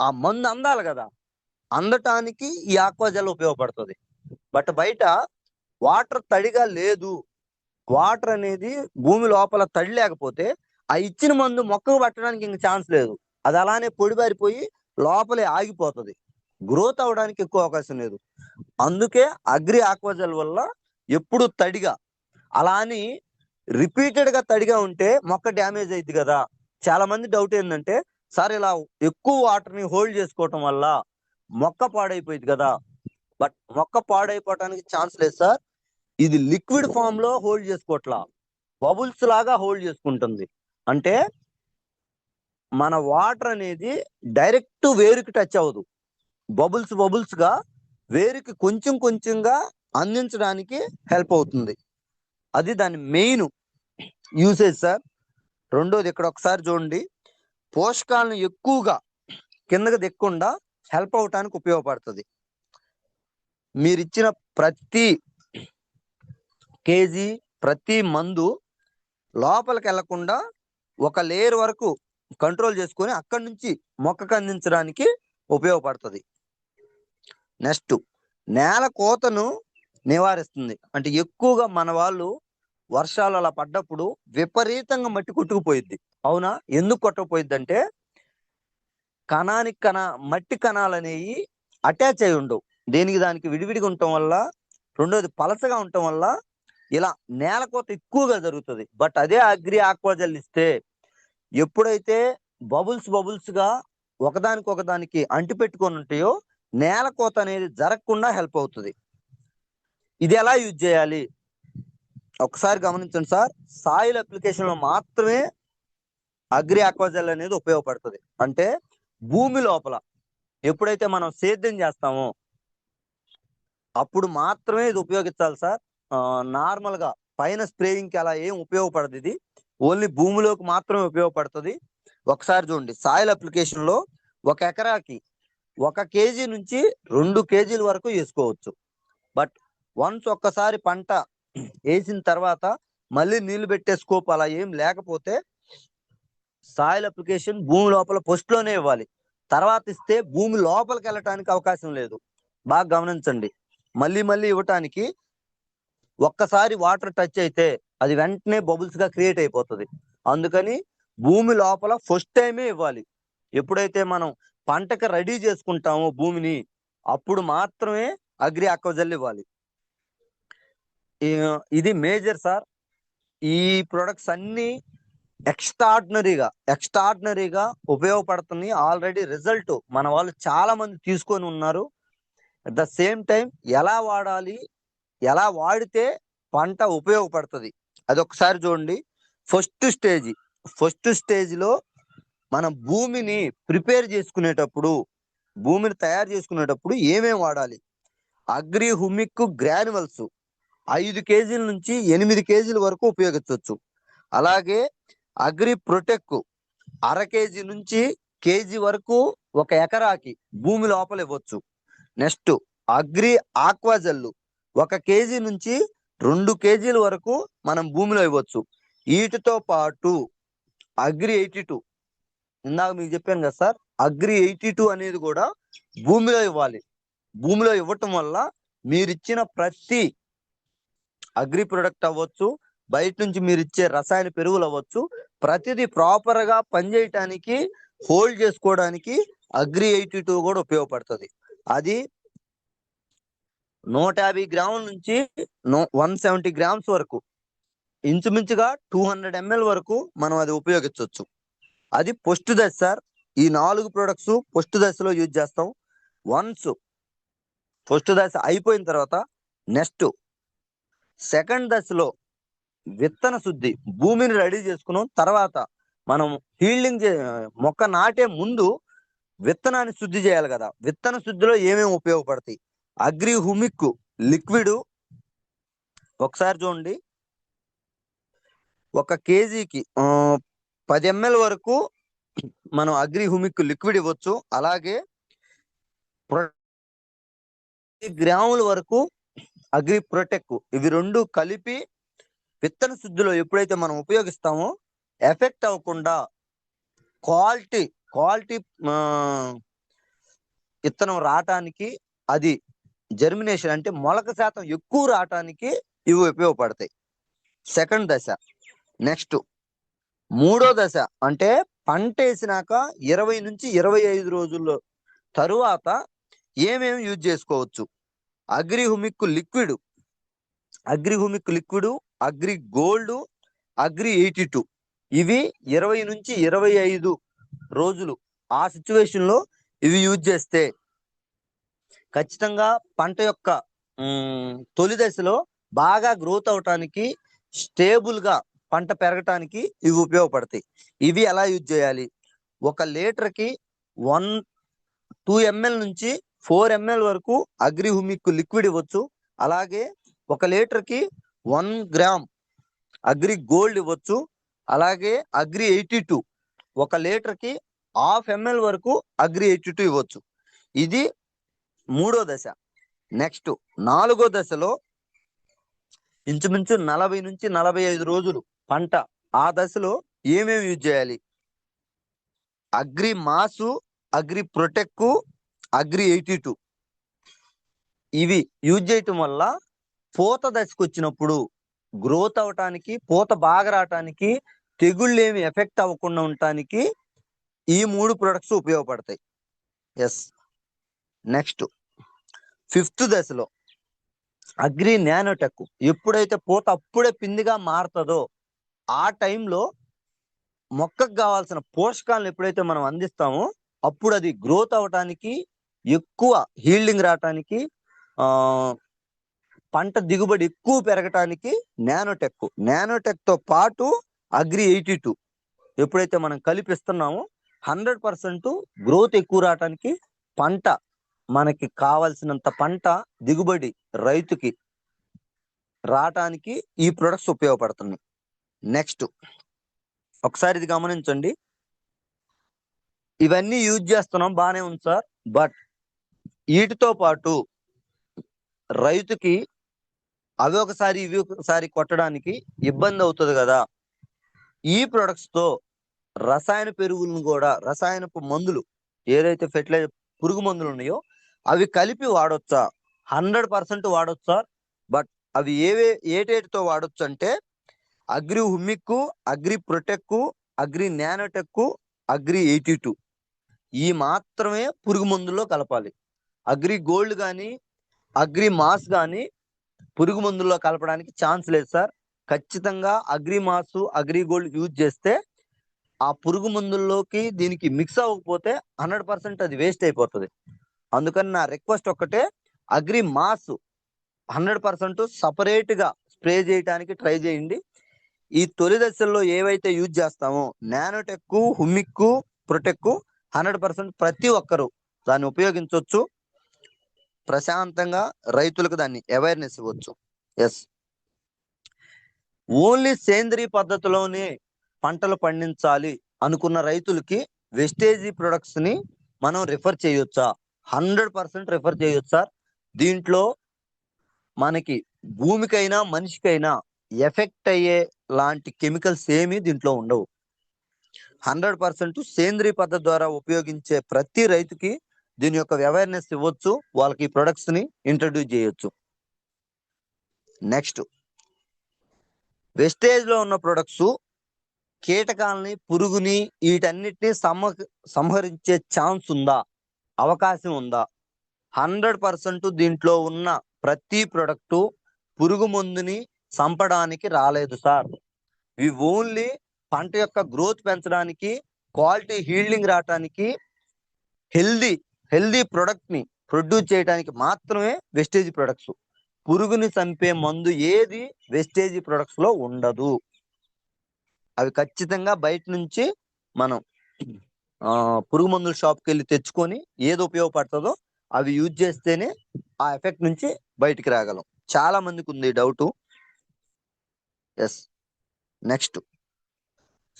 Speaker 1: ఆ మందు అందాలి కదా, అందటానికి ఈ ఆక్వాజెల్ ఉపయోగపడుతుంది. బట్ బయట వాటర్ తడిగా లేదు, వాటర్ అనేది భూమి లోపల తడి లేకపోతే ఆ ఇచ్చిన మందు మొక్కకు పట్టడానికి ఇంక ఛాన్స్ లేదు. అది అలానే పొడిబారిపోయి లోపలే ఆగిపోతుంది, గ్రోత్ అవడానికి ఎక్కువ అవకాశం లేదు. అందుకే అగ్రి ఆక్వాజెల్ వల్ల ఎప్పుడు తడిగా, అలా అని రిపీటెడ్ గా తడిగా ఉంటే మొక్క డ్యామేజ్ అయింది కదా. చాలా మంది డౌట్ ఏంటంటే, సార్ ఇలా ఎక్కువ వాటర్ ని హోల్డ్ చేసుకోవటం వల్ల మొక్క పాడైపోయింది కదా. బట్ మొక్క పాడైపోవటానికి ఛాన్స్ లేదు సార్. ఇది లిక్విడ్ ఫామ్ లో హోల్డ్ చేసుకోవట్లా, బబుల్స్ లాగా హోల్డ్ చేసుకుంటుంది. అంటే మన వాటర్ అనేది డైరెక్ట్ వేరుకి టచ్ అవ్వదు, బబుల్స్ గా వేరుకి కొంచెం కొంచెంగా అందించడానికి హెల్ప్ అవుతుంది. అది దాని మెయిన్ యూసేజ్ సార్. రెండోది, ఇక్కడ ఒకసారి చూడండి. పోషకాలను ఎక్కువగా కిందకి దిక్కకుండా హెల్ప్ అవటానికి ఉపయోగపడుతుంది. మీరు ఇచ్చిన ప్రతి కేజీ, ప్రతి మందు లోపలికి వెళ్లకుండా ఒక లేయర్ వరకు కంట్రోల్ చేసుకొని అక్కడి నుంచి మొక్కకు అందించడానికి ఉపయోగపడుతుంది. నెక్స్ట్, నేల కోతను నివారిస్తుంది. అంటే ఎక్కువగా మన వాళ్ళు వర్షాలు అలా పడ్డప్పుడు విపరీతంగా మట్టి కొట్టుకుపోయిద్ది. అవునా? ఎందుకు కొట్టకపోయిద్ది అంటే కణానికి మట్టి కణాలు అనేవి అటాచ్ అయి ఉండవు. దేనికి దానికి విడివిడిగా ఉండటం వల్ల, రెండోది పలసగా ఉండటం వల్ల ఇలా నేల కోత ఎక్కువగా జరుగుతుంది. బట్ అదే అగ్రి ఆక్వాజల్ ఇస్తే ఎప్పుడైతే బబుల్స్ గా ఒకదానికి అంటి పెట్టుకొని ఉంటాయో నేల కోత అనేది జరగకుండా హెల్ప్ అవుతుంది. ఇది ఎలా యూజ్ చేయాలి ఒకసారి గమనించండి సార్. సాయిల్ అప్లికేషన్ లో మాత్రమే అగ్రి ఆక్వాజల్ అనేది ఉపయోగపడుతుంది. అంటే భూమి లోపల ఎప్పుడైతే మనం సేద్యం చేస్తామో అప్పుడు మాత్రమే ఇది ఉపయోగించాలి సార్. నార్మల్ గా పైన స్ప్రేయింగ్ కి అలా ఏం ఉపయోగపడదు. ఇది ఓన్లీ భూమిలోకి మాత్రమే ఉపయోగపడుతుంది. ఒకసారి చూడండి, సాయిల్ అప్లికేషన్ లో 1 ఎకరాకి 1 కేజీ నుంచి 2 కేజీల వరకు వేసుకోవచ్చు. బట్ వన్స్ ఒక్కసారి పంట వేసిన తర్వాత మళ్ళీ నీళ్లు పెట్టే స్కోప్ అలా ఏం లేకపోతే సాయిల్ అప్లికేషన్ భూమి లోపల ఫస్ట్ లోనే ఇవ్వాలి. తర్వాత ఇస్తే భూమి లోపలికి వెళ్ళటానికి అవకాశం లేదు. బాగా గమనించండి. మళ్ళీ ఇవ్వటానికి ఒక్కసారి వాటర్ టచ్ అయితే అది వెంటనే బబుల్స్ గా క్రియేట్ అయిపోతుంది. అందుకని భూమి లోపల ఫస్ట్ టైమే ఇవ్వాలి. ఎప్పుడైతే మనం పంటకి రెడీ చేసుకుంటామో భూమిని అప్పుడు మాత్రమే అగ్రి ఆక్వాజల్ ఇవ్వాలి. ఇది మేజర్ సార్. ఈ ప్రొడక్ట్స్ అన్ని ఎక్స్ట్రాడినరీగా ఉపయోగపడుతుంది. ఆల్రెడీ రిజల్ట్ మన వాళ్ళు చాలా మంది తీసుకొని ఉన్నారు. అట్ ద సేమ్ టైం ఎలా వాడాలి, ఎలా వాడితే పంట ఉపయోగపడుతుంది అది ఒకసారి చూడండి. ఫస్ట్ స్టేజ్ లో మనం భూమిని తయారు చేసుకునేటప్పుడు ఏమేమి వాడాలి? అగ్రి హ్యూమిక్ గ్రాన్యువల్స్ 5 కేజీల నుంచి 8 కేజీల వరకు ఉపయోగించవచ్చు. అలాగే అగ్రి ప్రొటెక్ 1/2 కేజీ నుంచి కేజీ వరకు 1 ఎకరాకి భూమి లోపల ఇవ్వచ్చు. నెక్స్ట్, అగ్రి ఆక్వాజల్ 1 కేజీ నుంచి 2 కేజీల వరకు మనం భూమిలో ఇవ్వచ్చు. వీటితో పాటు అగ్రి 82, ఇందాక మీకు చెప్పాను కదా సార్, అగ్రి 82 అనేది కూడా భూమిలో ఇవ్వాలి. భూమిలో ఇవ్వటం వల్ల మీరిచ్చిన ప్రతి అగ్రి ప్రొడక్ట్ అవ్వచ్చు, బయట నుంచి మీరు ఇచ్చే రసాయన ఎరువులు అవ్వచ్చు, ప్రతిదీ ప్రాపర్ గా పనిచేయటానికి, హోల్డ్ చేసుకోవడానికి అగ్రి 82 కూడా ఉపయోగపడుతుంది. అది 150 గ్రాముల నుంచి 170 గ్రామ్స్ వరకు, ఇంచుమించుగా 200 ml వరకు మనం అది ఉపయోగించవచ్చు. అది పోస్ట్ దశ సార్. ఈ 4 ప్రొడక్ట్స్ పోస్ట్ దశలో యూజ్ చేస్తాం. వన్స్ ఫస్ట్ దశ అయిపోయిన తర్వాత నెక్స్ట్ సెకండ్ దశలో విత్తన శుద్ధి, భూమిని రెడీ చేసుకున్నాం తర్వాత మనం హీల్డింగ్ మొక్క నాటే ముందు విత్తనాన్ని శుద్ధి చేయాలి కదా. విత్తన శుద్ధిలో ఏమేమి ఉపయోగపడతాయి? అగ్రి హ్యూమిక్ లిక్విడ్ ఒకసారి చూడండి, 1 కేజీకి 10 ml వరకు మనం అగ్రి హ్యూమిక్ లిక్విడ్ ఇవ్వచ్చు. అలాగే గ్రాముల వరకు అగ్రి ప్రొటెక్, ఇవి 2 కలిపి విత్తన శుద్ధిలో ఎప్పుడైతే మనం ఉపయోగిస్తామో ఎఫెక్ట్ అవ్వకుండా క్వాలిటీ విత్తనం రావటానికి, అది జర్మినేషన్ అంటే మొలక శాతం ఎక్కువ రావటానికి ఇవి ఉపయోగపడతాయి. సెకండ్ దశ. నెక్స్ట్ మూడో దశ అంటే పంట వేసినాక 20 నుంచి 25 రోజుల్లో తరువాత ఏమేమి యూజ్ చేసుకోవచ్చు? Agri humic liquid, agri gold, agri 82, ఇవి 20 నుంచి 25 రోజులు ఆ సిచ్యువేషన్ లో ఇవి యూజ్ చేస్తే ఖచ్చితంగా పంట యొక్క తొలి దశలో బాగా గ్రోత్ అవటానికి, స్టేబుల్ గా పంట పెరగటానికి ఇవి ఉపయోగపడతాయి. ఇవి ఎలా యూజ్ చేయాలి? 1 లీటర్కి 2 ml నుంచి 4 ml వరకు అగ్రి హ్యూమిక్ లిక్విడ్ ఇవ్వచ్చు. అలాగే 1 లీటర్కి 1 గ్రామ్ అగ్రి గోల్డ్ ఇవ్వచ్చు. అలాగే అగ్రి 82 1 లీటర్కి 1/2 ml వరకు అగ్రి 82 ఇవ్వచ్చు. ఇది మూడో దశ. నెక్స్ట్ 4వ దశలో ఇంచుమించు 40 నుంచి 45 రోజులు పంట, ఆ దశలో ఏమేమి యూజ్ చేయాలి? Agri mass, agri protech, agri 82 ఇవి యూజ్ చేయటం వల్ల పూత దశకు వచ్చినప్పుడు గ్రోత్ అవటానికి, పూత బాగా రావటానికి, తెగుళ్ళు ఏమి ఎఫెక్ట్ అవ్వకుండా ఉండటానికి ఈ 3 ప్రొడక్ట్స్ ఉపయోగపడతాయి. ఎస్. నెక్స్ట్ 5th దశలో అగ్రి నానోటెక్. ఎప్పుడైతే పూత అప్పుడే పిందిగా మారుతుందో ఆ టైంలో మొక్కకు కావాల్సిన పోషకాలను ఎప్పుడైతే మనం అందిస్తామో అప్పుడు అది గ్రోత్ అవటానికి, ఎక్కువ హీల్డింగ్ రావటానికి, పంట దిగుబడి ఎక్కువ పెరగటానికి నానోటెక్ తో పాటు అగ్రి 82 ఎప్పుడైతే మనం కలిపిస్తున్నామో 100% గ్రోత్ ఎక్కువ రావటానికి, పంట మనకి కావాల్సినంత పంట దిగుబడి రైతుకి రావటానికి ఈ ప్రొడక్ట్స్ ఉపయోగపడుతున్నాయి. నెక్స్ట్ ఒకసారి ఇది గమనించండి. ఇవన్నీ యూజ్ చేస్తున్నాం, బాగానే ఉంది సార్. బట్ వీటితో పాటు రైతుకి అవి ఒకసారి ఇవి ఒకసారి కొట్టడానికి ఇబ్బంది అవుతుంది కదా. ఈ ప్రొడక్ట్స్ తో రసాయన పెరుగులను కూడా, రసాయనపు మందులు ఏదైతే ఫెర్టిలైజర్ పురుగు మందులు ఉన్నాయో అవి కలిపి వాడొచ్చా? 100% వాడొచ్చా. బట్ అవి ఏటేటితో వాడొచ్చు అంటే agri humic, agri protech, agri nanotech, agri 82 ఈ మాత్రమే పురుగు మందుల్లో కలపాలి. అగ్రి గోల్డ్ కానీ అగ్రి మాస్ కానీ పురుగు మందుల్లో కలపడానికి ఛాన్స్ లేదు సార్. ఖచ్చితంగా agri mass, agri gold use చేస్తే ఆ పురుగు మందుల్లోకి దీనికి మిక్స్ అవ్వకపోతే 100% అది వేస్ట్ అయిపోతుంది. అందుకని నా రిక్వెస్ట్ ఒక్కటే, అగ్రి మాస్ 100% సపరేట్ గా స్ప్రే చేయడానికి ట్రై చేయండి. ఈ తొలి దశల్లో ఏవైతే యూజ్ చేస్తామో నానోటెక్, హుమిక్, ప్రొటెక్ 100% ప్రతి ఒక్కరు దాన్ని ఉపయోగించవచ్చు. ప్రశాంతంగా రైతులకు దాన్ని అవేర్నెస్ ఇవ్వచ్చు. ఎస్. ఓన్లీ సేంద్రియ పద్ధతిలోనే పంటలు పండించాలి అనుకున్న రైతులకి వెస్టేజీ ప్రొడక్ట్స్ ని మనం రిఫర్ చేయొచ్చా? 100% రిఫర్ చేయొచ్చు సార్. దీంట్లో మనకి భూమికైనా మనిషికైనా ఎఫెక్ట్ అయ్యే లాంటి కెమికల్స్ ఏమీ దీంట్లో ఉండవు. 100% సేంద్రియ పద్ధతి ద్వారా ఉపయోగించే ప్రతి రైతుకి దీని యొక్క అవేర్నెస్ ఇవ్వచ్చు, వాళ్ళకి ఈ ప్రొడక్ట్స్ ని ఇంట్రడ్యూస్ చేయొచ్చు. నెక్స్ట్ వెస్టేజ్ లో ఉన్న ప్రొడక్ట్స్ కీటకాలని, పురుగుని, వీటన్నిటిని సంహరించే ఛాన్స్ ఉందా? అవకాశం ఉందా? 100% దీంట్లో ఉన్న ప్రతి ప్రొడక్టు పురుగు మందుని చంపడానికి రాలేదు సార్. ఇవి ఓన్లీ పంట యొక్క గ్రోత్ పెంచడానికి, క్వాలిటీ హీల్డింగ్ రావడానికి, హెల్దీ ప్రొడక్ట్ ని ప్రొడ్యూస్ చేయడానికి మాత్రమే వెస్టేజ్ ప్రొడక్ట్స్. పురుగుని చంపే మందు ఏది వెస్టేజ్ ప్రొడక్ట్స్ లో ఉండదు. అవి ఖచ్చితంగా బయట నుంచి మనం పురుగు మందుల షాప్కి వెళ్ళి తెచ్చుకొని ఏది ఉపయోగపడుతుందో అవి యూజ్ చేస్తేనే ఆ ఎఫెక్ట్ నుంచి బయటికి రాగలం. చాలా మందికి ఉంది doubt. Yes. Next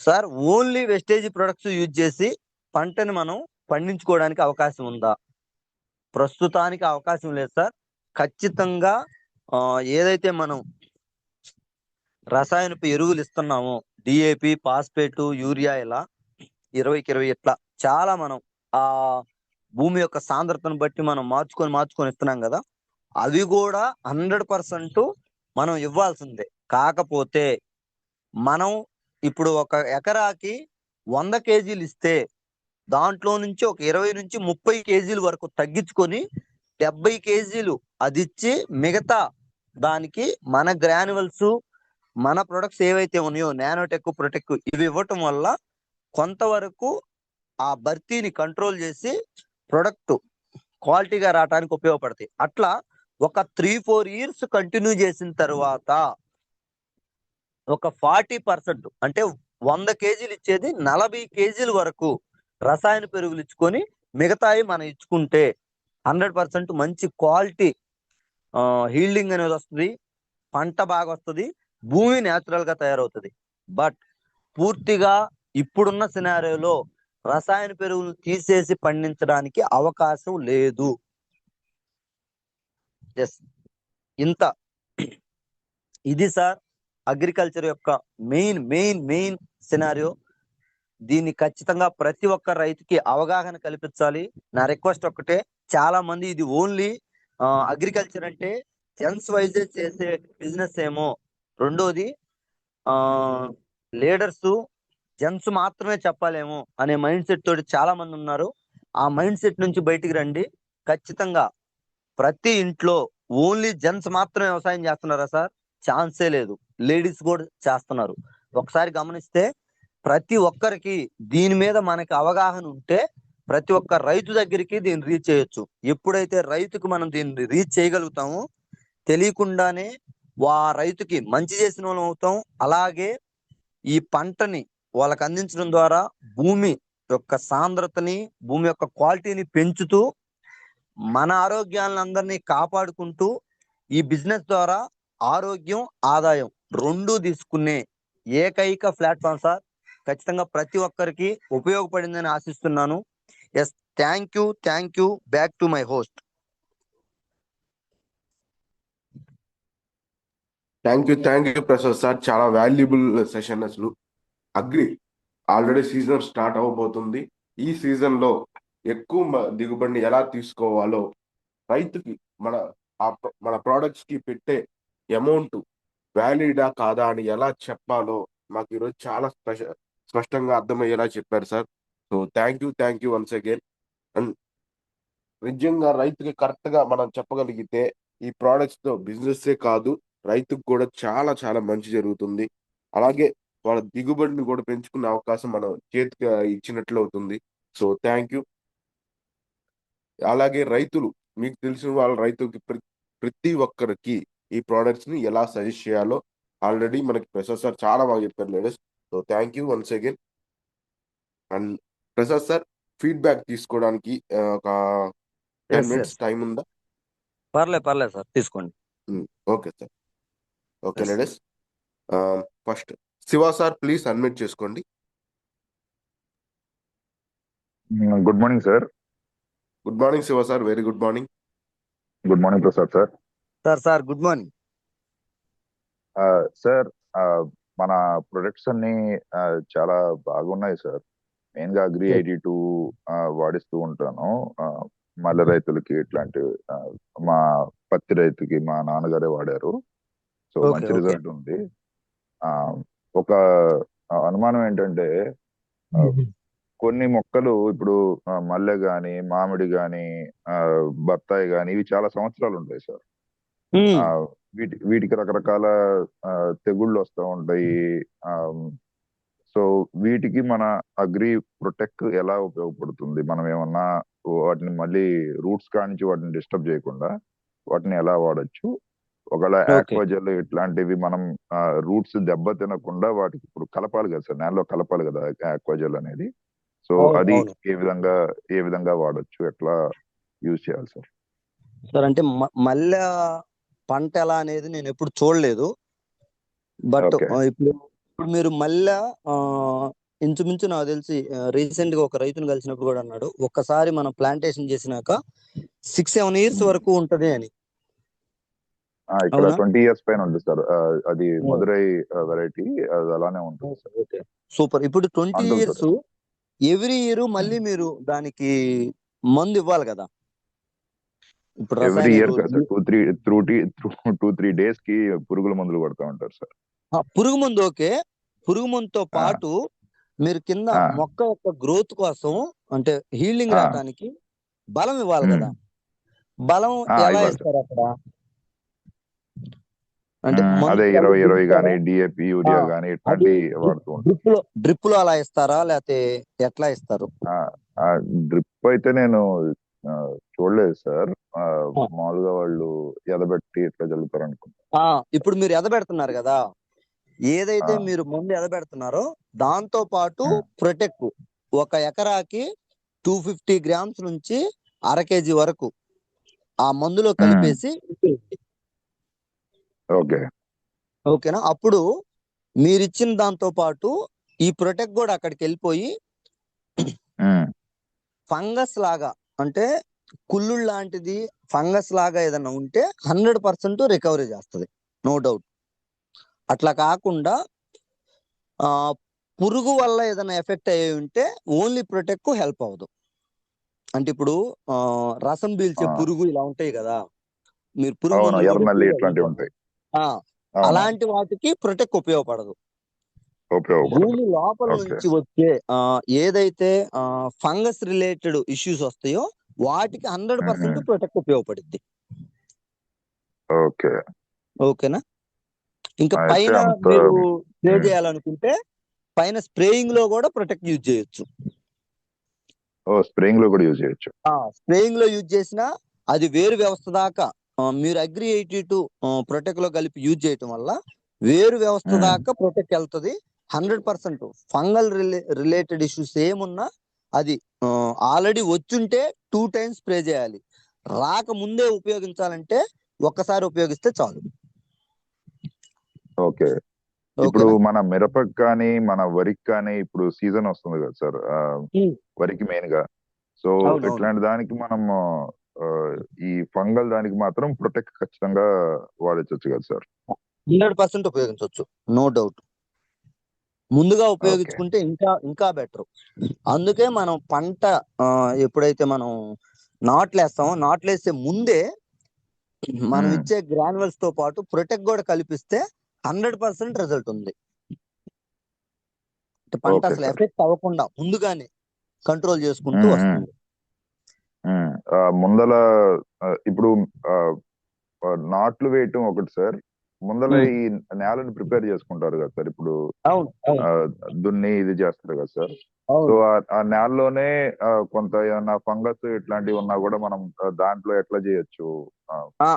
Speaker 1: sir, only wastage products use చేసి పంటని మనం పండించుకోవడానికి అవకాశం ఉందా? ప్రస్తుతానికి అవకాశం లేదు సార్. ఖచ్చితంగా ఏదైతే మనం రసాయనపు ఎరువులు ఇస్తున్నామో డిఏపి, ఫాస్ఫేట్, యూరియా ఇలా 20కి 20 ఇట్లా చాలా మనం ఆ భూమి యొక్క సాంద్రతను బట్టి మనం మార్చుకొని ఇస్తున్నాం కదా. అవి కూడా 100% మనం ఇవ్వాల్సిందే. కాకపోతే మనం ఇప్పుడు ఒక ఎకరాకి 100 కేజీలు ఇస్తే దాంట్లో నుంచి ఒక 20 నుంచి 30 కేజీల వరకు తగ్గించుకొని 70 కేజీలు అది ఇచ్చి మిగతా దానికి మన గ్రాన్యువల్స్, మన ప్రొడక్ట్స్ ఏవైతే ఉన్నాయో నానోటెక్, ప్రొటెక్ ఇవి ఇవ్వటం వల్ల కొంతవరకు ఆ భర్తీని కంట్రోల్ చేసి ప్రొడక్ట్ క్వాలిటీగా రావడానికి ఉపయోగపడతాయి. అట్లా ఒక 3-4 ఇయర్స్ కంటిన్యూ చేసిన తర్వాత ఒక 40% అంటే 100 కేజీలు ఇచ్చేది 40 కేజీల వరకు రసాయన పెరుగులు ఇచ్చుకొని మిగతాయి మనం ఇచ్చుకుంటే 100% మంచి క్వాలిటీ హీల్డింగ్ అనేది వస్తుంది, పంట బాగా వస్తుంది, భూమి న్యాచురల్ గా తయారవుతుంది. బట్ పూర్తిగా ఇప్పుడున్న సినారియోలో రసాయన పెరుగులు తీసేసి పండించడానికి అవకాశం లేదు. ఎస్. ఇంత ఇది సార్ అగ్రికల్చర్ యొక్క మెయిన్ సినారియో. దీన్ని ఖచ్చితంగా ప్రతి ఒక్క రైతుకి అవగాహన కల్పించాలి. నా రిక్వెస్ట్ ఒక్కటే, చాలా మంది ఇది ఓన్లీ అగ్రికల్చర్ అంటే జెంట్స్ వైజ్ చేసే బిజినెస్ ఏమో. రెండోది లీడర్స్ జెంట్స్ మాత్రమే చెప్పాలేమో అనే మైండ్ సెట్ తోటి చాలా మంది ఉన్నారు. ఆ మైండ్ సెట్ నుంచి బయటికి రండి. ఖచ్చితంగా ప్రతి ఇంట్లో ఓన్లీ జెంట్స్ మాత్రమే వ్యవసాయం చేస్తున్నారా సార్? ఛాన్సే లేదు. లేడీస్ కూడా చేస్తున్నారు. ఒకసారి గమనిస్తే ప్రతి ఒక్కరికి దీని మీద మనకి అవగాహన ఉంటే ప్రతి ఒక్క రైతు దగ్గరికి దీన్ని రీచ్ చేయొచ్చు. ఎప్పుడైతే రైతుకు మనం దీన్ని రీచ్ చేయగలుగుతామో తెలియకుండానే రైతుకి మంచి చేసిన వాళ్ళం అవుతాం. అలాగే ఈ పంటని వాళ్ళకి అందించడం ద్వారా భూమి యొక్క సాంద్రతని, భూమి యొక్క క్వాలిటీని పెంచుతూ మన ఆరోగ్యాలను అందరినీ కాపాడుకుంటూ ఈ బిజినెస్ ద్వారా ఆరోగ్యం, ఆదాయం రెండూ తీసుకునే ఏకైక ప్లాట్ఫామ్ సార్. ఖచ్చితంగా ప్రతి ఒక్కరికి ఉపయోగపడిందని ఆశిస్తున్నాను. Yes, thank you. Back to my host.
Speaker 3: Thank you Prasad sir, చాలా వాల్యుబుల్ సెషన్. అసలు అగ్రి ఆల్రెడీ సీజన్ స్టార్ట్ అవ్వబోతుంది. ఈ సీజన్ లో ఎక్కువ దిగుబడిని ఎలా తీసుకోవాలో, రైతుకి మన ప్రోడక్ట్స్ కి పెట్టే అమౌంట్ వ్యాలిడా కాదా అని ఎలా చెప్పాలో మాకు ఈరోజు చాలా స్పష్టంగా అర్థమయ్యేలా చెప్పారు sir. So thank you once again. And నిజంగా రైతుకి కరెక్ట్ గా మనం చెప్పగలిగితే ఈ ప్రోడక్ట్స్ తో బిజినెస్ కాదు, రైతుకు కూడా చాలా చాలా మంచి జరుగుతుంది. అలాగే వాళ్ళ దిగుబడిని కూడా పెంచుకునే అవకాశం మనం చేతికి ఇచ్చినట్లు అవుతుంది. So thank you. అలాగే రైతులు, మీకు తెలిసిన వాళ్ళ రైతుకి ప్రతి ఒక్కరికి ఈ ప్రోడక్ట్స్ ని ఎలా సజెస్ట్ చేయాలో ఆల్రెడీ మనకి ప్రసాద్ సార్ చాలా బాగా చెప్పారు ladies. So thank you once again. And Prasad sir, feedback తీసుకోవడానికి ఒక 10 minutes టైం ఉందా?
Speaker 1: పర్లేదు సార్, తీసుకోండి.
Speaker 3: Okay sir. Okay ladies, first Shiva sir please admit చేసుకోండి.
Speaker 4: Good morning sir.
Speaker 3: Good morning Shiva sir, very good morning.
Speaker 4: Good morning Prasad sir.
Speaker 1: Sir good morning
Speaker 4: sir. మన products అన్ని చాలా బాగున్నాయి సార్. మెయిన్ గా అగ్రి 82 వాడిస్తూ ఉంటాను. మల్లె రైతులకి ఇట్లాంటి, మా పత్తి రైతుకి మా నాన్నగారే వాడారు. సో మంచి రిజల్ట్ ఉంది. ఒక అనుమానం ఏంటంటే, కొన్ని మొక్కలు ఇప్పుడు మల్లె గాని, మామిడి గాని, బత్తాయి గాని ఇవి చాలా సంవత్సరాలు ఉంటాయి సార్. వీటికి రకరకాల తెగుళ్ళు వస్తూ ఉంటాయి. సో వీటికి మన అగ్రి ప్రొటెక్ట్ ఎలా ఉపయోగపడుతుంది? మనం ఏమన్నా వాటిని మళ్ళీ రూట్స్ కానించి వాటిని డిస్టర్బ్ చేయకుండా వాటిని ఎలా వాడచ్చు? ఒకవేళ ఆక్వాజెల్ ఇట్లాంటివి మనం రూట్స్ దెబ్బ తినకుండా వాటికి ఇప్పుడు కలపాలి కదా సార్, నేలలో కలపాలి కదా ఆక్వాజెల్ అనేది. సో అది ఏ విధంగా వాడచ్చు, ఎట్లా యూజ్ చేయాలి సార్?
Speaker 1: సార్ అంటే మల్లె పంట ఎలా అనేది నేను ఎప్పుడు చూడలేదు. బట్ ఇప్పుడు మీరు మల్లె ఇంచుమించు నాకు తెలిసి రీసెంట్ గా ఒక రైతును కలిసినప్పుడు కూడా అన్నాడు, ఒక్కసారి మనం ప్లాంటేషన్ చేసినాక 6-7 years వరకు ఉంటది అని.
Speaker 4: ఇక్కడ 20 years పైన ఉంటుంది సార్. అది మదురై వెరైటీ, అది అలానే ఉంటుంది సార్.
Speaker 1: సూపర్. ఇప్పుడు 20 years ఎవ్రీ ఇయర్ మళ్ళీ మీరు దానికి మందు ఇవ్వాలి కదా? ఇప్పుడు
Speaker 4: ఎవ్రీ ఇయర్ కదా సార్, 2-3 days కి పురుగుల మందులు కొడతా ఉంటారు సార్.
Speaker 1: పురుగు మందు ఓకే. పురుగు మందుతో పాటు మీరు కింద మొక్క యొక్క గ్రోత్ కోసం, అంటే హీల్డింగ్ రావడానికి బలం ఇవ్వాలి కదా? బలం ఎలా ఇస్తారు అక్కడ?
Speaker 4: అంటే అదే 20 కానీ డిఏపి, యూరియా కానీ ఇట్లాంటి వాడుతూ ఉంటారు.
Speaker 1: డ్రిప్ లో అలా ఇస్తారా, లేకపోతే ఎట్లా ఇస్తారు?
Speaker 4: డ్రిప్ అయితే నేను చూడలేదు సార్. మామూలుగా వాళ్ళు ఎదబెట్టి ఇట్లా జరుగుతారు అనుకుంటా.
Speaker 1: ఇప్పుడు మీరు ఎదబెడుతున్నారు కదా, ఏదైతే మీరు ముందు ఎదబెడుతున్నారో దాంతో పాటు ప్రొటెక్ట్ 1 ఎకరాకి 250 grams నుంచి 1/2 kg వరకు ఆ మందులో కలిపేసి ఓకేనా? అప్పుడు మీరిచ్చిన దాంతో పాటు ఈ ప్రొటెక్ట్ కూడా అక్కడికి వెళ్ళిపోయి ఫంగస్ లాగా, అంటే కుళ్ళు లాంటిది ఫంగస్ లాగా ఏదైనా ఉంటే 100% రికవరీ చేస్తుంది, నో డౌట్. అట్లా కాకుండా పురుగు వల్ల ఏదైనా ఎఫెక్ట్ అయ్యి ఉంటే ఓన్లీ ప్రొటెక్ట్ హెల్ప్ అవ్వదు. అంటే ఇప్పుడు రసం పీల్చే
Speaker 4: ఆ,
Speaker 1: పురుగు ఇలా ఉంటాయి కదా, మీరు పురుగు
Speaker 4: అవును,
Speaker 1: మందులు కూడా
Speaker 4: ఎర్రనల్లి
Speaker 1: ఎక్కువగా యూజ్
Speaker 4: ఇట్లాంటివి ఉంటాయి.
Speaker 1: చేస్తారు. ఆ,
Speaker 4: అవును,
Speaker 1: అలాంటి వాటికి ప్రొటెక్ట్ ఉపయోగపడదు.
Speaker 4: ఉపయోగపడదు.
Speaker 1: భూమి లోపల
Speaker 4: ఓకే.
Speaker 1: నుంచి వచ్చే ఏదైతే ఫంగస్ రిలేటెడ్ ఇష్యూస్ వస్తాయో వాటికి 100% ప్రొటెక్ట్ ఉపయోగపడుద్ది.
Speaker 4: ఓకే.
Speaker 1: ఓకేనా? ఇంకా
Speaker 4: అయితే
Speaker 1: పైన
Speaker 4: అంత
Speaker 1: మీరు స్ప్రే
Speaker 4: ఉమ్,
Speaker 1: చేయాలనుకుంటే పైన స్ప్రేయింగ్ లో కూడా ప్రొటెక్ట్ యూజ్ చేయొచ్చు.
Speaker 4: స్ప్రేయింగ్ లో కూడా యూజ్ చేయొచ్చు.
Speaker 1: స్ప్రేయింగ్ లో యూజ్ చేసినా అది వేరు వ్యవస్థ దాకా మీరు అగ్రి 82 ప్రొటెక్ట్ లో కలిపి యూజ్ చేయటం వల్ల వేరు వ్యవస్థ
Speaker 4: ఉమ్,
Speaker 1: దాకా ప్రొటెక్ట్ వెళ్తుంది. 100% ఫంగల్ రిలేటెడ్ ఇష్యూస్ ఏమున్నా అది ఆల్రెడీ వచ్చుంటే 2 టైమ్స్ స్ప్రే చేయాలి. రాకముందే ఉపయోగించాలంటే ఒక్కసారి ఉపయోగిస్తే చాలు.
Speaker 4: ఓకే. ఇప్పుడు
Speaker 1: ఓకేనా?
Speaker 4: మన మిరపకి కానీ మన వరికి కానీ ఇప్పుడు సీజన్ వస్తుంది కదా సార్, వరికి మెయిన్ గా. సో
Speaker 1: అవునవును,
Speaker 4: ఇట్లాంటి దానికి మనం ఆ, ఈ ఫంగల్ దానికి మాత్రం ప్రొటెక్ట్ ఖచ్చితంగా వాడచ్చు కదా సార్?
Speaker 1: 100% ఉపయోగించవచ్చు, నో డౌట్. ముందుగా
Speaker 4: ఓకే.
Speaker 1: ఉపయోగించుకుంటే ఇంకా ఇంకా బెటర్. అందుకే మనం పంట ఎప్పుడైతే మనం నాట్లేస్తామో నాట్లేసే ముందే మనం
Speaker 4: ఉమ్,
Speaker 1: ఇచ్చే గ్రాన్యువల్స్ తో పాటు ప్రొటెక్ట్ కూడా కల్పిస్తే 100% రిజల్ట్ ఉంది. అంటే పంట
Speaker 4: ఓకే
Speaker 1: అసలు
Speaker 4: సార్.
Speaker 1: ఎఫెక్ట్ అవ్వకుండా ముందుగానే కంట్రోల్ చేసుకుంటూ
Speaker 4: ఉమ్, ఉమ్,
Speaker 1: వస్తుంది.
Speaker 4: ముందల ఇప్పుడు ఆ, నాట్లు వేయటం ఒకటి సార్. ముందల
Speaker 1: ఉమ్,
Speaker 4: ఈ నేలను ప్రిపేర్ చేసుకుంటారు కదా సార్ ఇప్పుడు,
Speaker 1: అవును
Speaker 4: ఆ,
Speaker 1: అవును
Speaker 4: దున్ని ఇది చేస్తారు కదా సార్. సో
Speaker 1: అవును.
Speaker 4: ఆ నేలలోనే కొంత ఏమన్నా ఫంగస్ ఇట్లాంటివి ఉన్నా కూడా మనం దాంట్లో ఎట్లా చేయొచ్చు? ఆ,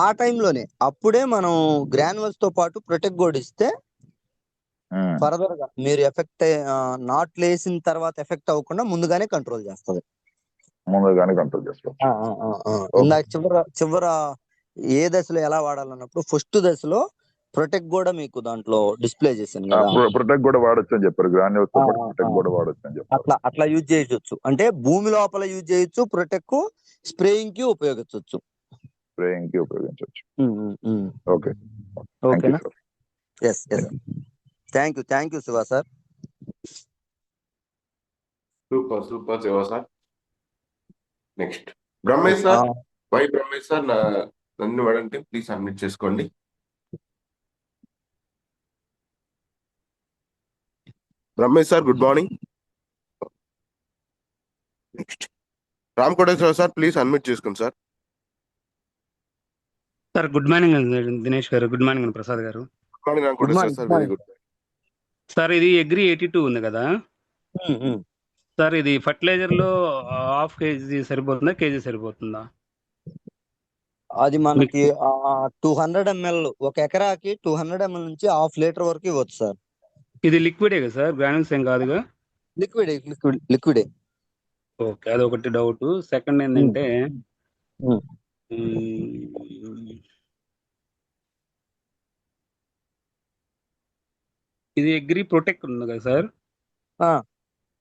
Speaker 1: ఆ టైంలోనే అప్పుడే మనం గ్రాన్యువల్స్ తో పాటు ప్రొటెక్ట్ కూడా ఇస్తే
Speaker 4: ఉమ్,
Speaker 1: ఫర్దర్ గా మీరు ఎఫెక్ట్ నాట్లు వేసిన తర్వాత ఎఫెక్ట్ అవ్వకుండా ముందుగానే కంట్రోల్ చేస్తుంది.
Speaker 4: ముందుగానే కంట్రోల్ చేసుకోవచ్చు. ఓకే.
Speaker 1: ఇందాక చివర ఏ దశలో ఎలా వాడాలన్నప్పుడు ఫస్ట్ దశలో ప్రొటెక్ట్ కూడా మీకు దాంట్లో డిస్ప్లే చేశాను కదా.
Speaker 4: ప్రొటెక్ట్ కూడా వాడొచ్చు అని చెప్పారు, గ్రాన్యూల్స్
Speaker 1: ఆ,
Speaker 4: తో పాటు
Speaker 1: ఆ, ఆ.
Speaker 4: ప్రొటెక్ట్ కూడా వాడొచ్చు అని చెప్పారు.
Speaker 1: అట్లా అట్లా యూజ్ చేయొచ్చు. అంటే భూమి లోపల యూజ్ చేయొచ్చు, ప్రొటెక్ట్ స్ప్రేయింగ్ కి ఉపయోగించవచ్చు.
Speaker 4: స్ప్రేయింగ్ కి ఉపయోగించవచ్చు. ఓకే. థ్యాంక్ యూ
Speaker 1: ఓకేనా?
Speaker 4: Sir.
Speaker 1: Yes yes. Thank you Shiva sir.
Speaker 3: Super super Shiva sir. Next Brahmesh sir. Y Brahmesh sir నన్ను వాడంటే ప్లీజ్ సబ్మిట్ చేసుకోండి. Brahmesh sir good morning. Next Ram Koteswara sir please unmute చేసుకోండి sir.
Speaker 5: Sir good morning Dinesh గారు, గుడ్ మార్నింగ్ ప్రసాద్ గారు.
Speaker 3: Good morning Ram
Speaker 1: good
Speaker 3: Koteshwara
Speaker 1: morning,
Speaker 3: sir,
Speaker 1: good
Speaker 3: very
Speaker 1: morning.
Speaker 3: Good.
Speaker 5: Sir ఇది agri 82 ఉంది కదా sir, ఇది ఫర్టిలైజర్ లో హాఫ్ కేజీ సరిపోతుందా, కేజీ సరిపోతుందా?
Speaker 1: అది మనకి 200 ml, ఒక ఎకరాకి 200 ml నుంచి హాఫ్ లీటర్ వరకు ఇవ్వచ్చు సార్.
Speaker 5: ఇది లిక్విడే కదా సార్, గ్రానుల్స్ ఏం కాదుగా?
Speaker 1: లిక్విడే.
Speaker 5: ఓకే, అది ఒకటి డౌట్. సెకండ్ ఏంటంటే ఇది అగ్రి ప్రొటెక్ట్ ఉంది కదా సార్,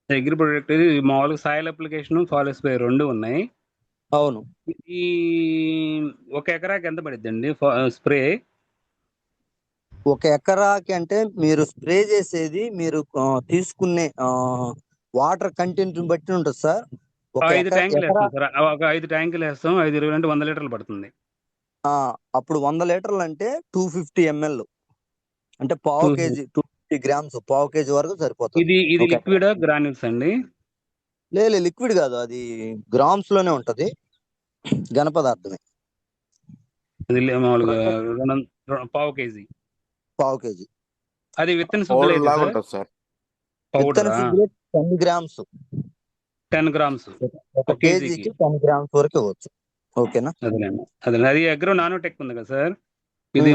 Speaker 5: అగ్రి ప్రొటెక్ట్ ఇది మామూలుగా సాయిల్ అప్లికేషన్, ఫారెస్ట్ స్ప్రే రెండు ఉన్నాయి.
Speaker 1: అవును.
Speaker 5: ఈ ఒక ఎకరాకి ఎంత పడిద్దండి స్ప్రే?
Speaker 1: ఒక ఎకరాకి అంటే మీరు స్ప్రే చేసేది మీరు తీసుకునే వాటర్ కంటెంట్ బట్టి ఉంటుంది సార్. ఒక
Speaker 5: 5 ట్యాంకులు
Speaker 1: ఎకరా
Speaker 5: వేస్తాం సార్, ఒక 5 ట్యాంకులు వేస్తాం. 5 20 అంటే 100 లీటర్లు పడుతుంది.
Speaker 1: అప్పుడు 100 లీటర్లు అంటే 250 ml, అంటే పావు కేజీ, 250 గ్రామ్స్, పావు కేజీ వరకు సరిపోతుంది.
Speaker 5: ఇది లిక్విడ్ గ్రాన్యూల్స్ అండి?
Speaker 1: లేదు, లిక్విడ్ కాదు, అది గ్రామ్స్ లోనే ఉంటది, ఘన పదార్థమే.
Speaker 5: అది మామూలుగా పావు కేజీ.
Speaker 1: పావు కేజీ.
Speaker 5: అది విత్తన శుద్ధులు
Speaker 3: పౌడర్
Speaker 5: అయితే
Speaker 3: లాగా
Speaker 5: సార్?
Speaker 3: ఉంటుంది సార్.
Speaker 1: విత్తన
Speaker 5: పౌడరా?
Speaker 1: శుద్ధులు 10 గ్రామ్స్.
Speaker 5: 10 గ్రామ్స్
Speaker 1: ఒక కేజీకి 10 గ్రామ్స్ వరకు ఇవ్వచ్చు. ఓకేనా?
Speaker 5: అదే అది అగ్రో నానోటెక్ ఉంది కదా సార్, ఇది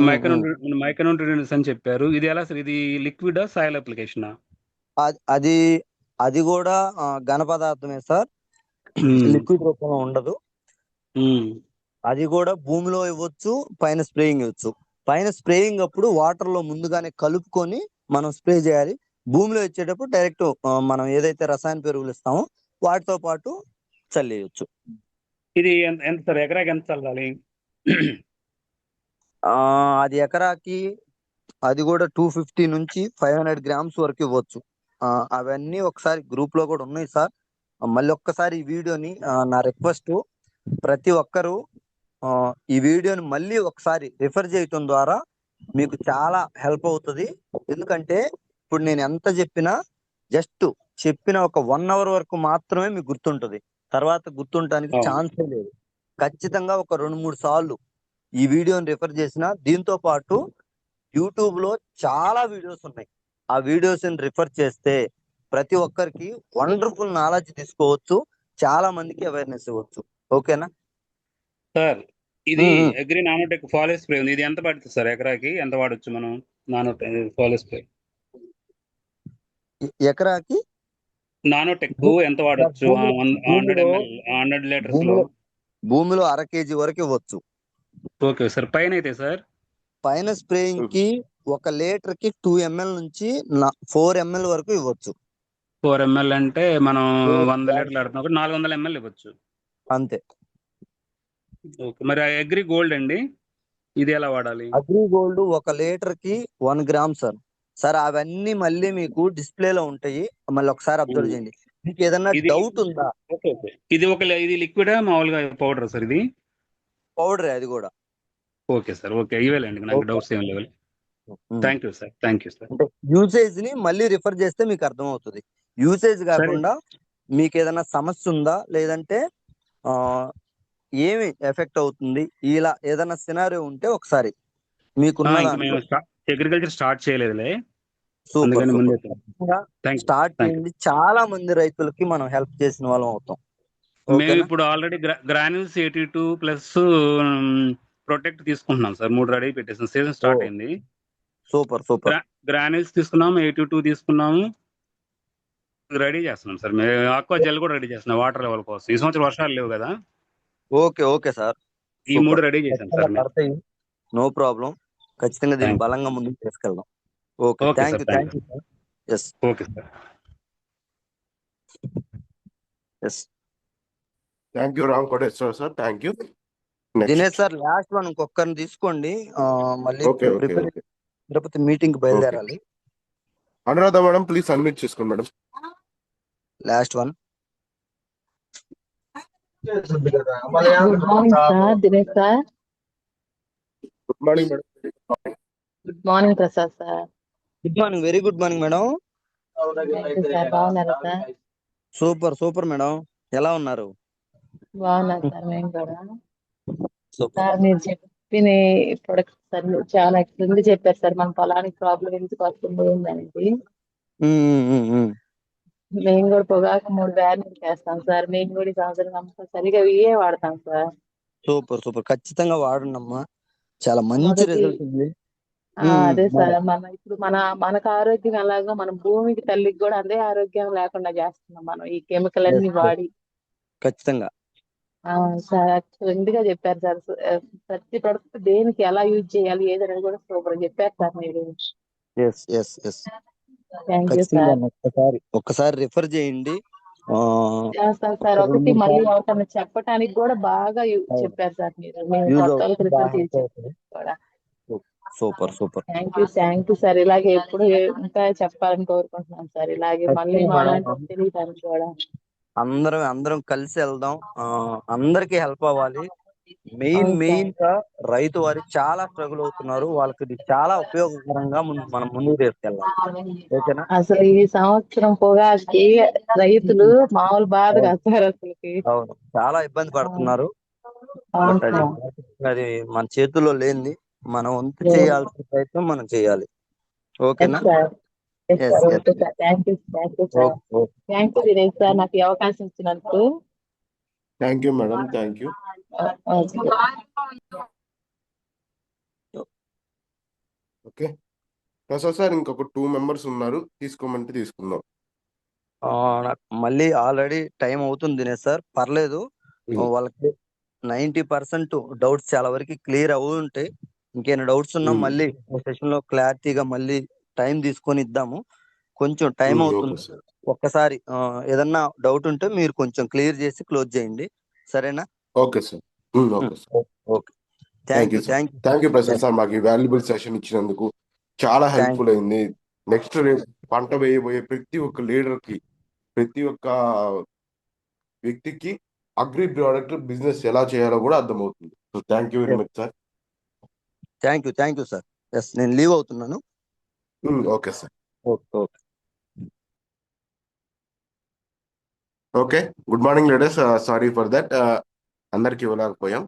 Speaker 5: మైక్రోన్యూట్రియన్స్ అని చెప్పారు. ఇది ఎలా సార్, ఇది లిక్విడా సాయిల్ అప్లికేషనా?
Speaker 1: అది అది కూడా ఘన పదార్థమే సార్, లిక్విడ్ రూపంలో ఉండదు. అది కూడా భూమిలో ఇవ్వచ్చు, పైన స్ప్రేయింగ్ ఇవ్వచ్చు. పైన స్ప్రేయింగ్ అప్పుడు వాటర్ లో ముందుగానే కలుపుకొని మనం స్ప్రే చేయాలి. భూమిలో ఇచ్చేటప్పుడు డైరెక్ట్ మనం ఏదైతే రసాయన పెరుగులు ఇస్తామో వాటితో పాటు చల్లేయచ్చు.
Speaker 5: ఇది ఎంత సార్, ఎకరాకి ఎంత చల్లాలి?
Speaker 1: అది ఎకరాకి అది కూడా 250 నుంచి 500 గ్రామ్స్ వరకు ఇవ్వచ్చు. అవన్నీ ఒకసారి గ్రూప్ లో కూడా ఉన్నాయి సార్, మళ్ళీ ఒక్కసారి ఈ వీడియోని నా రిక్వెస్ట్, ప్రతి ఒక్కరూ ఈ వీడియోని మళ్ళీ ఒకసారి రిఫర్ చేయటం ద్వారా మీకు చాలా హెల్ప్ అవుతుంది. ఎందుకంటే ఇప్పుడు నేను ఎంత చెప్పినా జస్ట్ చెప్పిన ఒక 1 అవర్ వరకు మాత్రమే మీకు గుర్తుంటుంది. తర్వాత గుర్తుండటానికి
Speaker 5: అవును.
Speaker 1: ఛాన్సే లేదు. ఖచ్చితంగా ఒక 2-3 సార్లు ఈ వీడియోని రిఫర్ చేసిన, దీంతో పాటు యూట్యూబ్ లో చాలా వీడియోస్ ఉన్నాయి. ఆ వీడియోస్ రిఫర్ చేస్తే ప్రతి ఒక్కరికి వండర్ఫుల్ నాలెడ్జ్ తీసుకోవచ్చు, చాలా మందికి అవేర్నెస్ ఇవ్వచ్చు. ఓకేనా
Speaker 5: సార్, ఇది
Speaker 1: ఉమ్.
Speaker 5: అగ్రి నానోటెక్ ఫాలో స్ప్రే ఉంది. ఇది ఎంత పడుతుంది సార్? ఎకరాకి ఎంత వాడొచ్చు మనం నానోటెక్ ఫాలో స్ప్రే?
Speaker 1: ఎకరాకి
Speaker 5: నానోటెక్ ఎంత వాడొచ్చు? 100 ml 100 లీటర్స్ లో.
Speaker 1: భూమిలో 1/2 kg వరకు ఇవ్వచ్చు.
Speaker 5: Okay sir. పైన అయితే సార్?
Speaker 1: పైన స్ప్రేయింగ్ కి 1 లీటర్ కి 2 ml నుంచి 4 ml వరకు ఇవ్వచ్చు.
Speaker 5: 4 ml అంటే మనం 100 లీటర్లు ఆడుతున్నాం, 400 ml ఇవ్వచ్చు.
Speaker 1: అంతే.
Speaker 5: ఓకే. మరి అగ్రి గోల్డ్ అండి, ఇది ఎలా వాడాలి?
Speaker 1: అగ్రి గోల్డ్ 1 లీటర్ కి 1 గ్రామ్ సార్. సార్ అవన్నీ మళ్ళీ మీకు డిస్ప్లేలో ఉంటాయి, మళ్ళీ ఒకసారి అబ్జర్వ్ చేయండి. మీకు ఏదన్నా
Speaker 5: ఇది
Speaker 1: డౌట్ ఉందా?
Speaker 5: Okay okay. ఇది లిక్విడా మామూలుగా పౌడర్ సార్ ఇది?
Speaker 1: పౌడర్ అది కూడా.
Speaker 5: Okay sir. ఓకే, ఇవేలేండి, నాకు డౌట్స్ ఏం లేవు. Thank you sir. Thank you sir.
Speaker 1: అంటే యూసేజ్ ని మళ్ళీ రిఫర్ చేస్తే మీకు అర్థమవుతుంది. యూసేజ్ కాకుండా మీకు ఏదైనా సమస్య ఉందా, లేదంటే ఏమి ఎఫెక్ట్ అవుతుంది, ఇలా ఏదైనా సినారియో ఉంటే ఒకసారి మీకున్న
Speaker 5: మేము అగ్రికల్చర్ స్టార్ట్ చేయలేదులే,
Speaker 1: సూపర్
Speaker 5: అందుకని ముందే.
Speaker 1: స్టార్ట్ చేయండి. చాలా మంది రైతులకి మనం హెల్ప్ చేసిన వాళ్ళం అవుతాం.
Speaker 5: మేము ఇప్పుడు ఆల్రెడీ గ్రాన్యూల్స్ 82 ప్లస్ ప్రొటెక్ట్ తీసుకుంటున్నాం సార్. 3 రెడీ పెట్టేసాం. సీజన్ స్టార్ట్ అయింది.
Speaker 1: Super super.
Speaker 5: గ్రాన్యూల్స్ తీసుకున్నాము, 82 తీసుకున్నాము, రెడీ చేస్తున్నాం సార్. మేము ఆక్వా జెల్ కూడా రెడీ చేస్తున్నాం వాటర్ లెవెల్ కోసం. ఈ సంవత్సరం వర్షాలు లేవు కదా.
Speaker 1: Okay okay sir.
Speaker 5: ఈ 3 రెడీ చేశాం సార్.
Speaker 1: No problem. ఖచ్చితంగా దీన్ని
Speaker 5: Thank you.
Speaker 1: బలంగా ముందుకు తీసుకెళ్దాం. Okay,
Speaker 5: Okay,
Speaker 1: thank
Speaker 5: sir.
Speaker 1: You
Speaker 5: Thank
Speaker 1: thank you sir. Yes
Speaker 5: okay sir.
Speaker 1: Yes.
Speaker 3: Thank you Ram Koteswara sir. Thank you.
Speaker 1: Dinesh sir, last one ఇంకొకరిని తీసుకోండి. మళ్ళీ
Speaker 3: okay okay
Speaker 1: prepare
Speaker 3: okay.
Speaker 1: Tirupati meeting కి బయలుదేరాలి.
Speaker 3: అనురాధ మేడం, ప్లీజ్ అన్మ్యూట్ చేసుకోండి madam.
Speaker 1: Last one.
Speaker 6: Good morning sir. Dinesh sir.
Speaker 3: Good morning madam.
Speaker 6: Good morning Prasad sir.
Speaker 1: Good morning. Very good morning madam.
Speaker 6: Sir బాగున్నారా sir?
Speaker 1: Super super madam. ఎలా ఉన్నారు?
Speaker 6: బాగున్నారు sir. మేము కూడా.
Speaker 1: Super.
Speaker 6: Sir మీరు చెప్పిన ప్రొడక్ట్స్ సార్ చాలా ఎక్సలెంట్ చెప్పారు సార్. మన పొలానికి ప్రాబ్లం ఎందుకు వస్తుంది ఏందనేది. మేము కూడా పొగాకు 3 వ్యాన్లు చేస్తాం సార్. మేము కూడా ఈ సంవత్సరం కంపల్సరిగా ఇవే వాడతాం సార్.
Speaker 1: Super super. ఖచ్చితంగా వాడండి అమ్మా, చాలా మంచి రిజల్ట్ ఉంది.
Speaker 6: అదే సార్, ఇప్పుడు మనకు ఆరోగ్యం ఎలాగో మన భూమికి తల్లికి కూడా అదే ఆరోగ్యం లేకుండా చేస్తున్నాం మనం ఈ కెమికల్ అన్ని వాడి.
Speaker 1: ఖచ్చితంగా
Speaker 6: సార్ ఎక్సలెంట్ గా చెప్పారు సార్. ప్రతి ప్రొడక్ట్ దేనికి ఎలా యూజ్ చేయాలి ఏదనేది కూడా సూపర్ చెప్పారు సార్ మీరు. Thank you sir.
Speaker 1: ఒక్కసారి రిఫర్ చేయండి.
Speaker 6: చేస్తాను సార్. ఒకటి మళ్ళీ ఎవరికైనా చెప్పడానికి కూడా బాగా చెప్పారు సార్ మీరు. మేము కొత్త రిఫర్ చేసి కూడా.
Speaker 1: Super super.
Speaker 6: Thank you sir. ఇలాగే ఎప్పుడు ఇంకా చెప్పాలని కోరుకుంటున్నాను సార్. ఇలాగే మళ్ళీ తెలియడానికి కూడా.
Speaker 1: అందరం కలిసి వెళ్దాం. అందరికి హెల్ప్ అవ్వాలి. మెయిన్ గా రైతు వారి చాలా స్ట్రగుల్ అవుతున్నారు. వాళ్ళకి ఇది చాలా ఉపయోగకరంగా మనం ముందుకు తీసుకెళ్ళాలి. ఓకేనా?
Speaker 6: అసలు ఈ సంవత్సరం పొగాకి రైతులు మామూలు బాధ కాదు సార్ అసలుకి.
Speaker 1: అవును, చాలా ఇబ్బంది పడుతున్నారు. అది మన చేతుల్లో లేనిది. మనం వంతు చేయాల్సిన ప్రయత్నం మనం చేయాలి. ఓకేనా?
Speaker 6: థ్యాంక్ యూ దినేష్ సార్, నాకు ఈ అవకాశం ఇచ్చినందుకు.
Speaker 3: Thank you madam. Thank you. Okay Prasad sir, ఇంకొక 2 మెంబర్స్ ఉన్నారు, తీసుకోమంటే తీసుకుందాం.
Speaker 1: మళ్ళీ ఆల్రెడీ టైం అవుతుంది దినేష్ సార్. పర్లేదు, వాళ్ళకి 90% డౌట్స్ చాలా వరకు క్లియర్ అవు ఉంటాయి. ఇంకేమైనా డౌట్స్ ఉన్నా మళ్ళీ సెషన్ లో క్లారిటీగా మళ్ళీ టైం తీసుకొని ఇద్దాము. కొంచెం టైం అవుతుంది. ఒక్కసారి ఏదన్నా డౌట్ ఉంటే మీరు కొంచెం క్లియర్ చేసి క్లోజ్ చేయండి. సరేనా?
Speaker 3: Okay sir.
Speaker 1: Okay. Thank you
Speaker 3: Prasad sir, మాకు వాల్యుబుల్ సెషన్ ఇచ్చినందుకు చాలా హెల్ప్ఫుల్ అయింది. నెక్స్ట్ పంట వేయబోయే ప్రతి ఒక్క లీడర్ కి, ప్రతి ఒక్క వ్యక్తికి అగ్రి ప్రోడక్ట్ బిజినెస్ ఎలా చేయాలో కూడా అర్థమవుతుంది. So thank you very much sir.
Speaker 1: Thank you sir. Yes, నేను లీవ్ అవుతున్నాను.
Speaker 3: Okay sir.
Speaker 1: Okay.
Speaker 3: Okay, good morning ladies. Sorry for that, అందరికి ఇవ్వలేకపోయాం.